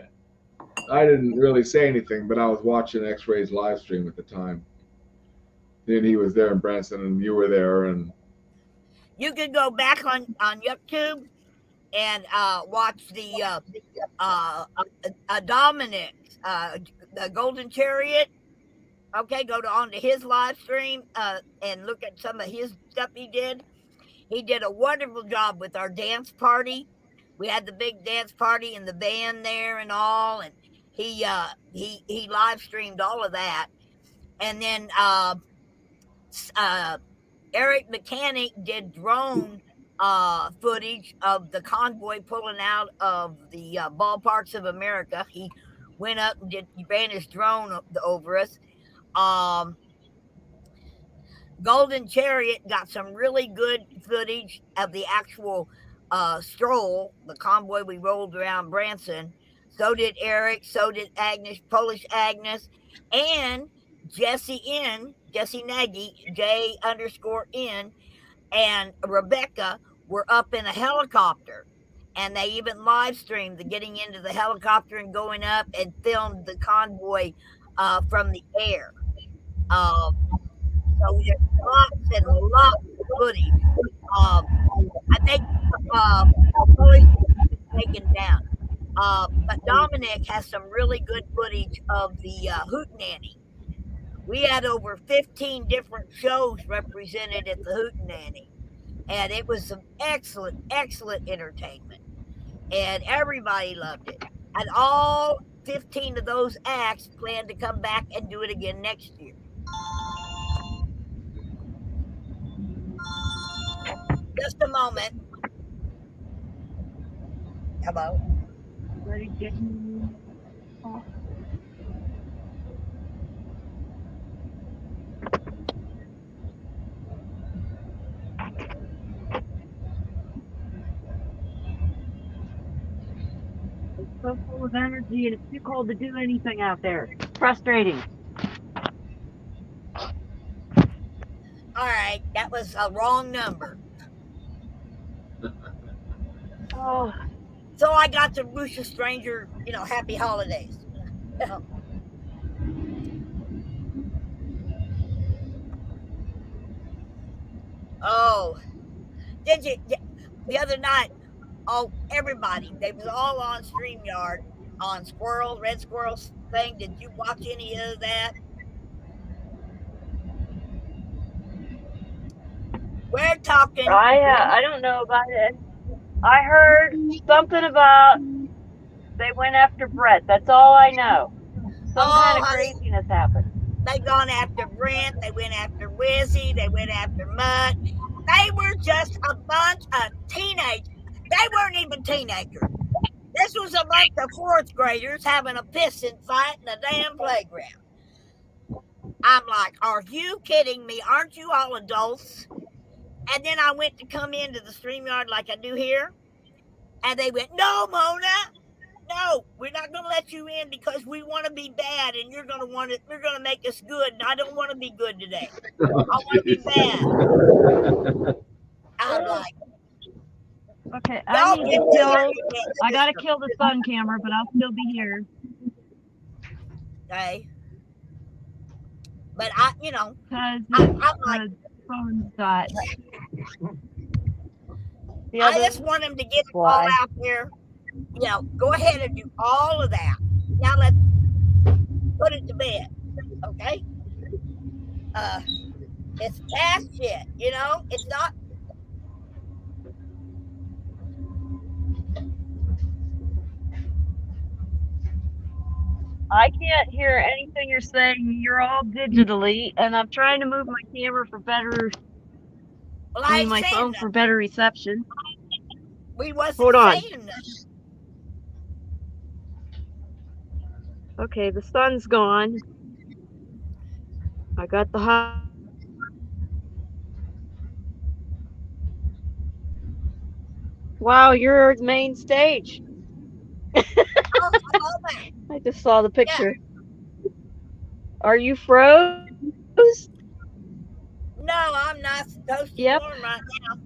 didn't really say anything, but I was watching X-Ray's live stream at the time. Then he was there in Branson, and you were there, and you could go back on YouTube and watch the Dominic, the Golden Chariot. Okay, go onto his live stream and look at some of his stuff he did. He did a wonderful job with our dance party. We had the big dance party and the band there and all, and he live streamed all of that. And then Eric Mechanic did drone footage of the convoy pulling out of the ballparks of America. He went up and he ran his drone over us. Golden Chariot got some really good footage of the actual stroll, the convoy we rolled around Branson. So did Eric. So did Agnes, Polish Agnes, and Jesse Nagy, J_N, and Rebecca were up in a helicopter. And they even live streamed the getting into the helicopter and going up and filmed the convoy from the air. So there's lots and lots of footage. I think police taken down. But Dominic has some really good footage of the Hootenanny. We had over 15 different shows represented at the Hootenanny, and it was some excellent, excellent entertainment, and everybody loved it. And all 15 of those acts plan to come back and do it again next year. Just a moment. Hello. Ready to get It's so full of energy and it's too cold to do anything out there. It's frustrating. All right, that was a wrong number. Oh. So I got to wish a stranger, happy holidays. Oh, did you? The other night, everybody, they was all on StreamYard, on Red Squirrel's thing. Did you watch any of that? We're talking. I don't know about it. I heard something about they went after Brett. That's all I know. Some kind of craziness happened. They gone after Brent. They went after Wizzy. They went after Mutt. They were just a bunch of teenagers. They weren't even teenagers. This was a bunch of fourth graders having a pissing fight in the damn playground. I'm like, are you kidding me? Aren't you all adults? And then I went to come into the StreamYard like I do here. And they went, no, Mona. No, we're not going to let you in because we want to be bad and you're going to make us good. And I don't want to be good today. I want to be bad. I'm like, okay, I got to kill the sun camera, but I'll still be here. Okay. But I'm like, phone's got. I just want him to get it all out there. Go ahead and do all of that. Now let's put it to bed. Okay? It's past shit, it's not. I can't hear anything you're saying. You're all digitally, and I'm trying to move my camera for better. My phone for better reception. We wasn't Hold on. saying that. Okay, the sun's gone. I got the hot. Wow, you're main stage. I just saw the picture. Yeah. Are you froze? No, I'm not supposed to be warm right now.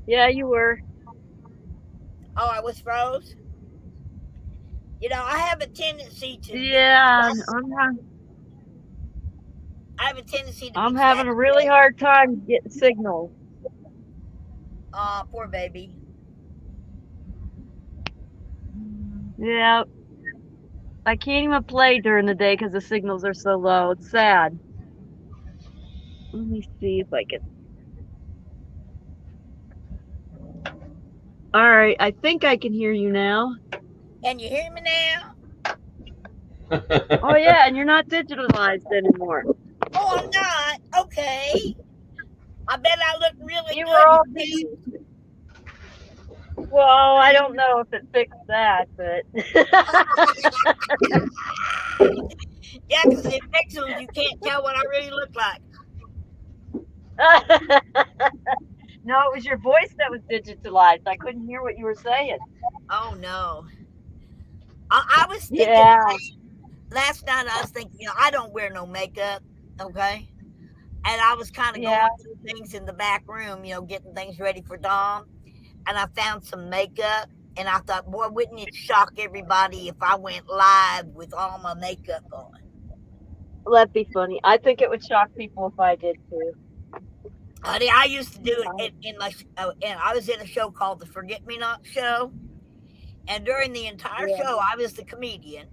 Yeah, you were. Oh, I was froze? I have a tendency to... Yeah, I have a tendency to... I'm having a really hard time getting signal. Poor baby. Yeah. I can't even play during the day because the signals are so low. It's sad. Let me see if I can. All right, I think I can hear you now. Can you hear me now? Oh yeah, and you're not digitalized anymore. Oh, I'm not. Okay. I bet I look really good. Were all well, I don't know if it fixed that, but yeah, because in pixels you can't tell what I really look like. No, it was your voice that was digitalized. I couldn't hear what you were saying. Oh no. I was thinking Yeah. last night. I was thinking, I don't wear no makeup, okay. And I was kind of Yeah. going through things in the back room, getting things ready for Dom. And I found some makeup, and I thought, boy, wouldn't it shock everybody if I went live with all my makeup on? That'd be funny. I think it would shock people if I did too. Honey, I used to do it in my. And I was in a show called the Forget Me Not Show, and during the entire show, I was the comedian,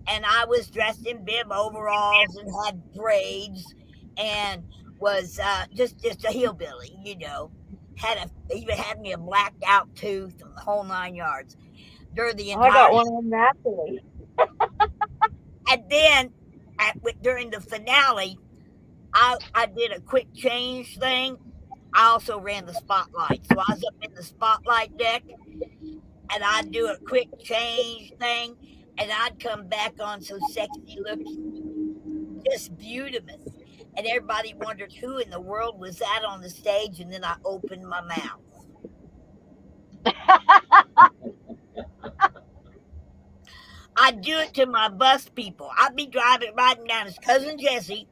and I was dressed in bib overalls and had braids, and was just a hillbilly, even had me a blacked out tooth and the whole 9 yards during the I entire. got one of them naturally. And then during the finale, I did a quick change thing. I also ran the spotlight, so I was up in the spotlight deck, and I'd do a quick change thing, and I'd come back on so sexy looking, just beautiful. And everybody wondered who in the world was that on the stage, and then I opened my mouth. I'd do it to my bus people. I'd be riding down as Cousin Jesse.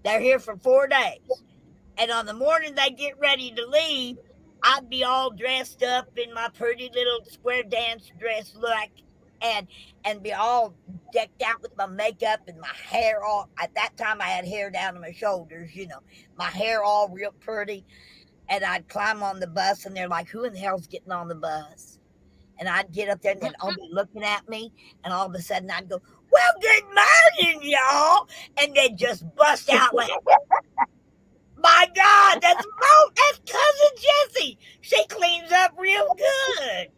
They're here for 4 days. And on the morning they get ready to leave, I'd be all dressed up in my pretty little square dance dress look, and be all decked out with my makeup and my hair all. At that time, I had hair down to my shoulders, my hair all real pretty. And I'd climb on the bus, and they're like, "Who in the hell's getting on the bus?" And I'd get up there, and they'd all be looking at me, and all of a sudden I'd go, "Well, good morning, y'all," and they'd just bust out laughing. My God, that's Cousin Jessie. She cleans up real good.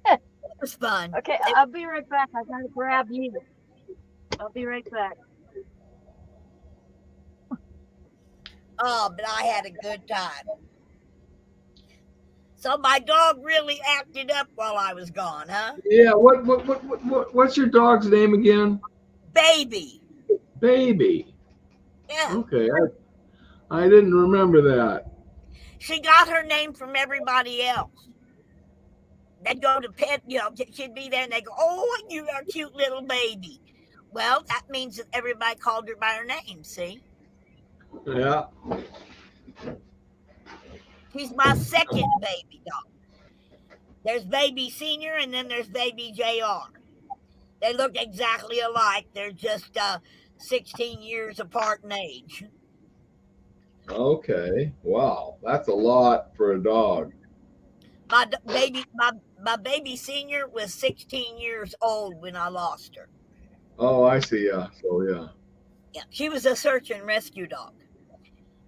It was fun. Okay, I'll be right back. I gotta grab you. I'll be right back. Oh, but I had a good time. So my dog really acted up while I was gone, huh? Yeah. What's your dog's name again? Baby. Baby. Yeah. Okay. I didn't remember that. She got her name from everybody else. They'd go to pet, she'd be there, and they go, "Oh, you're a cute little baby." Well, that means that everybody called her by her name, see? Yeah. She's my second baby dog. There's Baby Senior, and then there's Baby JR. They look exactly alike. They're just 16 years apart in age. Okay. Wow. That's a lot for a dog. My baby Senior was 16 years old when I lost her. Oh, I see. Yeah. So, yeah. Yeah. She was a search and rescue dog.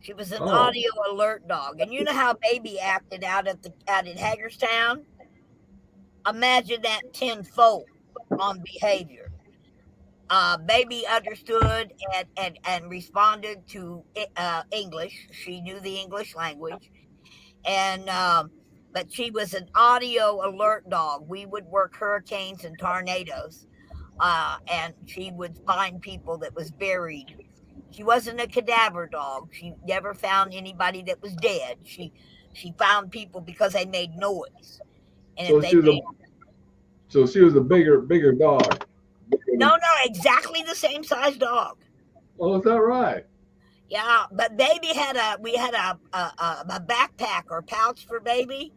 She was an audio alert dog. And you know how Baby acted out in Hagerstown? Imagine that tenfold on behavior. Baby understood and responded to English. She knew the English language. And but she was an audio alert dog. We would work hurricanes and tornadoes, and she would find people that was buried. She wasn't a cadaver dog. She never found anybody that was dead. She found people because they made noise. And so she was a bigger dog. No, exactly the same size dog. Oh, is that right? Yeah, but Baby we had a backpack or pouch for Baby.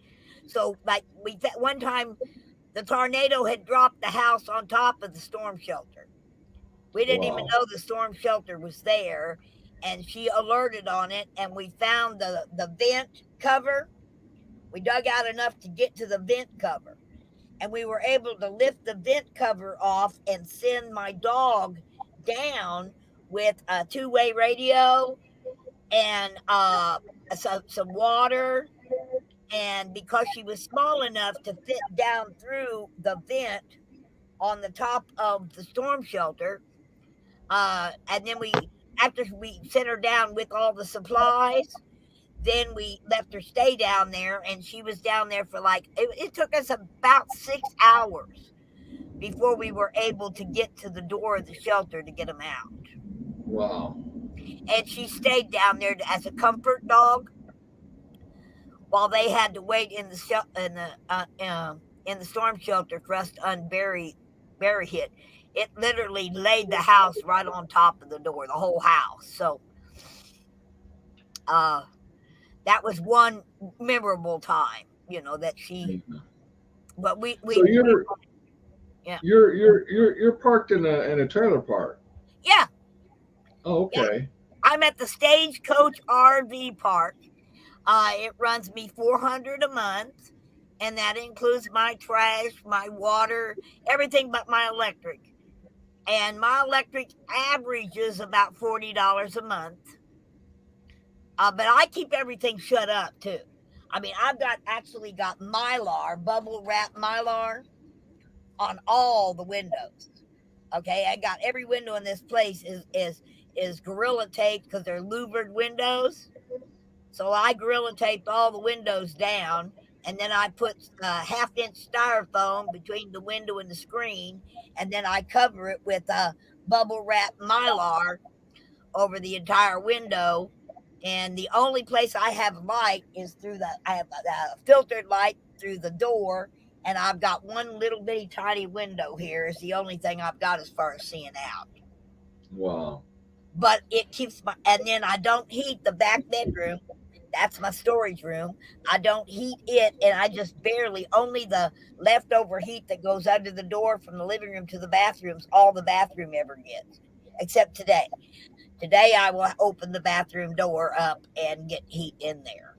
So like one time the tornado had dropped the house on top of the storm shelter. We didn't even know the storm shelter was there, and she alerted on it, and we found the vent cover. We dug out enough to get to the vent cover, and we were able to lift the vent cover off and send my dog down with a two-way radio and some water. And because she was small enough to fit down through the vent on the top of the storm shelter, and then after we sent her down with all the supplies, then we left her stay down there, and she was down there for it took us about 6 hours before we were able to get to the door of the shelter to get them out. Wow. and she stayed down there as a comfort dog while they had to wait in the storm shelter for us to bury it. It literally laid the house right on top of the door, the whole house. So that was one memorable time, that she. But we. So you're parked in a trailer park. Yeah. Oh, okay. Yeah. I'm at the Stagecoach RV Park. It runs me $400 a month, and that includes my trash, my water, everything but my electric. And my electric averages about $40 a month. But I keep everything shut up too. I mean, I've actually got Mylar, bubble wrap Mylar, on all the windows. Okay, I got every window in this place is Gorilla Tape because they're louvered windows. So I Gorilla Taped all the windows down, and then I put half-inch styrofoam between the window and the screen, and then I cover it with bubble wrap Mylar over the entire window. And the only place I have light is I have a filtered light through the door, and I've got one little bitty tiny window here. Is the only thing I've got as far as seeing out. Wow. But it keeps and then I don't heat the back bedroom. That's my storage room. I don't heat it, and I just barely, only the leftover heat that goes under the door from the living room to the bathrooms, all the bathroom ever gets, except today. Today I will open the bathroom door up and get heat in there.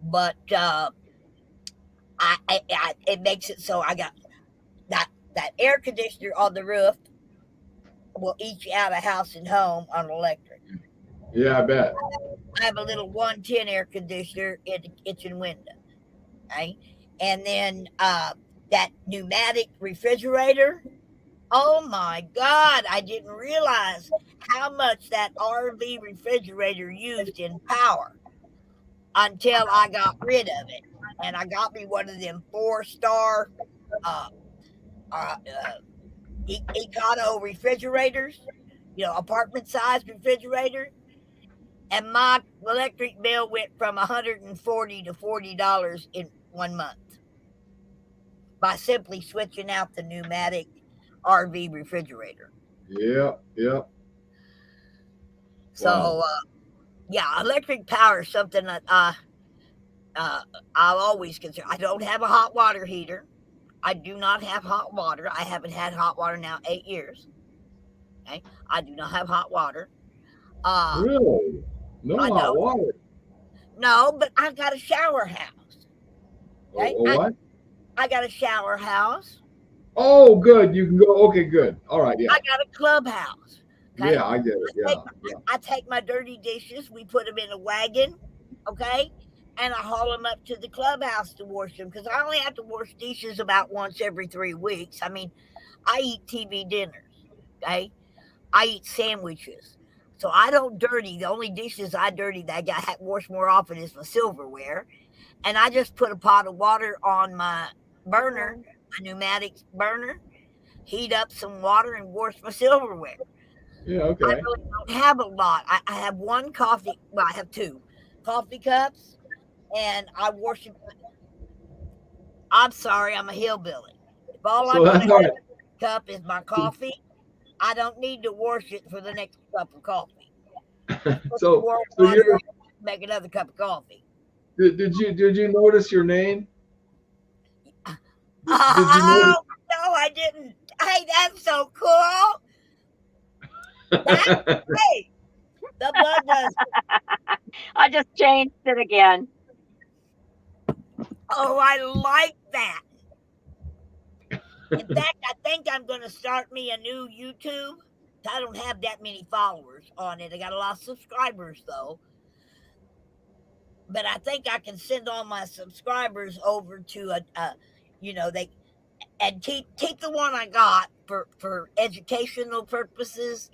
But it makes it so I got that air conditioner on the roof will eat you out of house and home on electric. Yeah, I bet. I have a little 110 air conditioner in the kitchen window. Okay? And then that pneumatic refrigerator. Oh my God, I didn't realize how much that RV refrigerator used in power until I got rid of it. And I got me one of them 4-star Econo refrigerators, apartment-sized refrigerator. And my electric bill went from $140 to $40 in 1 month by simply switching out the pneumatic RV refrigerator. Yeah. So, electric power is something that I'll always consider. I don't have a hot water heater. I do not have hot water. I haven't had hot water now 8 years. Okay, I do not have hot water. Really? No hot water? No, but I've got a shower house. Okay? What? I got a shower house. Oh, good. You can go. Okay, good. All right, yeah. I got a clubhouse. Okay? Yeah, I get it. I take my dirty dishes. We put them in a wagon, okay? And I haul them up to the clubhouse to wash them because I only have to wash dishes about once every 3 weeks. I mean, I eat TV dinners, okay? I eat sandwiches. So I don't dirty. The only dishes I dirty that I have to wash more often is my silverware. And I just put a pot of water on my burner, my pneumatic burner, heat up some water and wash my silverware. Yeah, okay. I really don't have a lot. I have one coffee. Well, I have 2 coffee cups, and I wash it. I'm sorry, I'm a hillbilly. If all I'm going to have in a cup is my coffee, I don't need to wash it for the next cup of coffee. So you're make another cup of coffee. Did you notice your name? Did you notice? No, I didn't. Hey, that's so cool. That's great. The bug does. I just changed it again. Oh, I like that. In fact, I think I'm going to start me a new YouTube. I don't have that many followers on it. I got a lot of subscribers, though. But I think I can send all my subscribers over to keep the one I got for educational purposes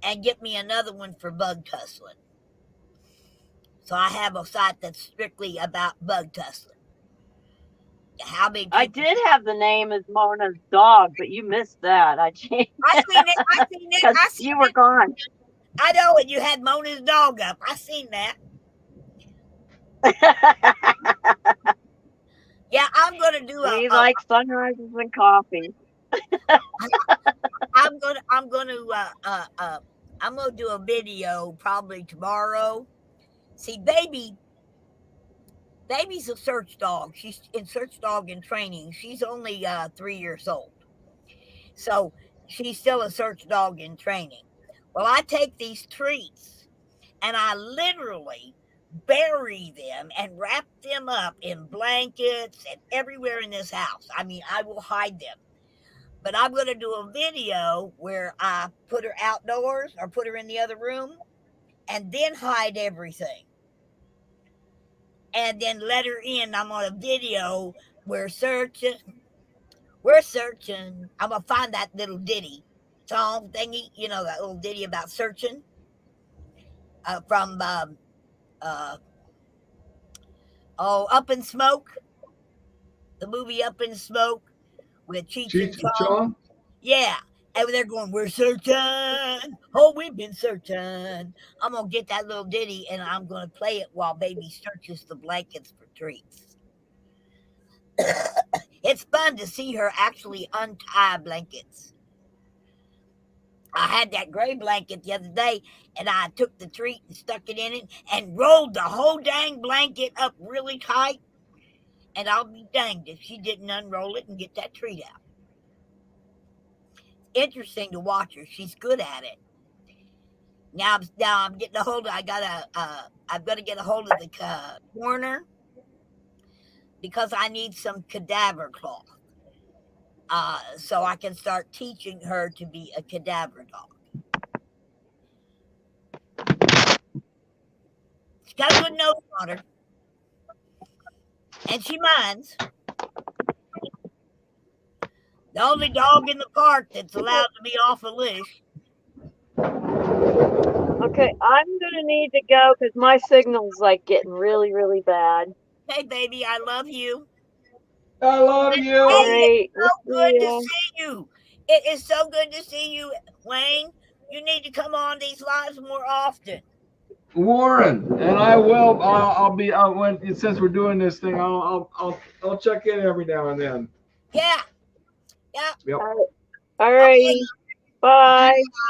and get me another one for bug tussling. So I have a site that's strictly about bug tussling. I did have the name as Mona's dog, but you missed that. I changed. I seen it. You were gone. I know, and you had Mona's dog up. I seen that. Yeah, I'm gonna do We like sunrises and coffee. I'm gonna do a video probably tomorrow. See, baby's a search dog. She's in search dog in training. She's only 3 years old, so she's still a search dog in training. Well, I take these treats and I literally bury them and wrap them up in blankets and everywhere in this house. I mean, I will hide them. But I'm going to do a video where I put her outdoors or put her in the other room and then hide everything. And then let her in. I'm on a video. We're searching. I'm going to find that little ditty song thingy, that little ditty about searching from Up in Smoke, the movie Up in Smoke with Cheech and Chong. Yeah. And they're going, we're searching. Oh, we've been searching. I'm going to get that little ditty and I'm going to play it while baby searches the blankets for treats. It's fun to see her actually untie blankets. I had that gray blanket the other day and I took the treat and stuck it in it and rolled the whole dang blanket up really tight. And I'll be danged if she didn't unroll it and get that treat out. Interesting to watch her. She's good at it. Now I'm getting a hold of. I've got to get a hold of the coroner because I need some cadaver cloth, so I can start teaching her to be a cadaver dog. She's got a good nose on her, and she minds. The only dog in the park that's allowed to be off a leash. Okay, I'm gonna need to go because my signal's like getting really, really bad. Hey, baby, I love you. I love you. Hey, it's so good to see you. It is so good to see you, Wayne. You need to come on these lives more often. Warren, and I will. When since we're doing this thing, I'll check in every now and then. Yeah. All right. Bye.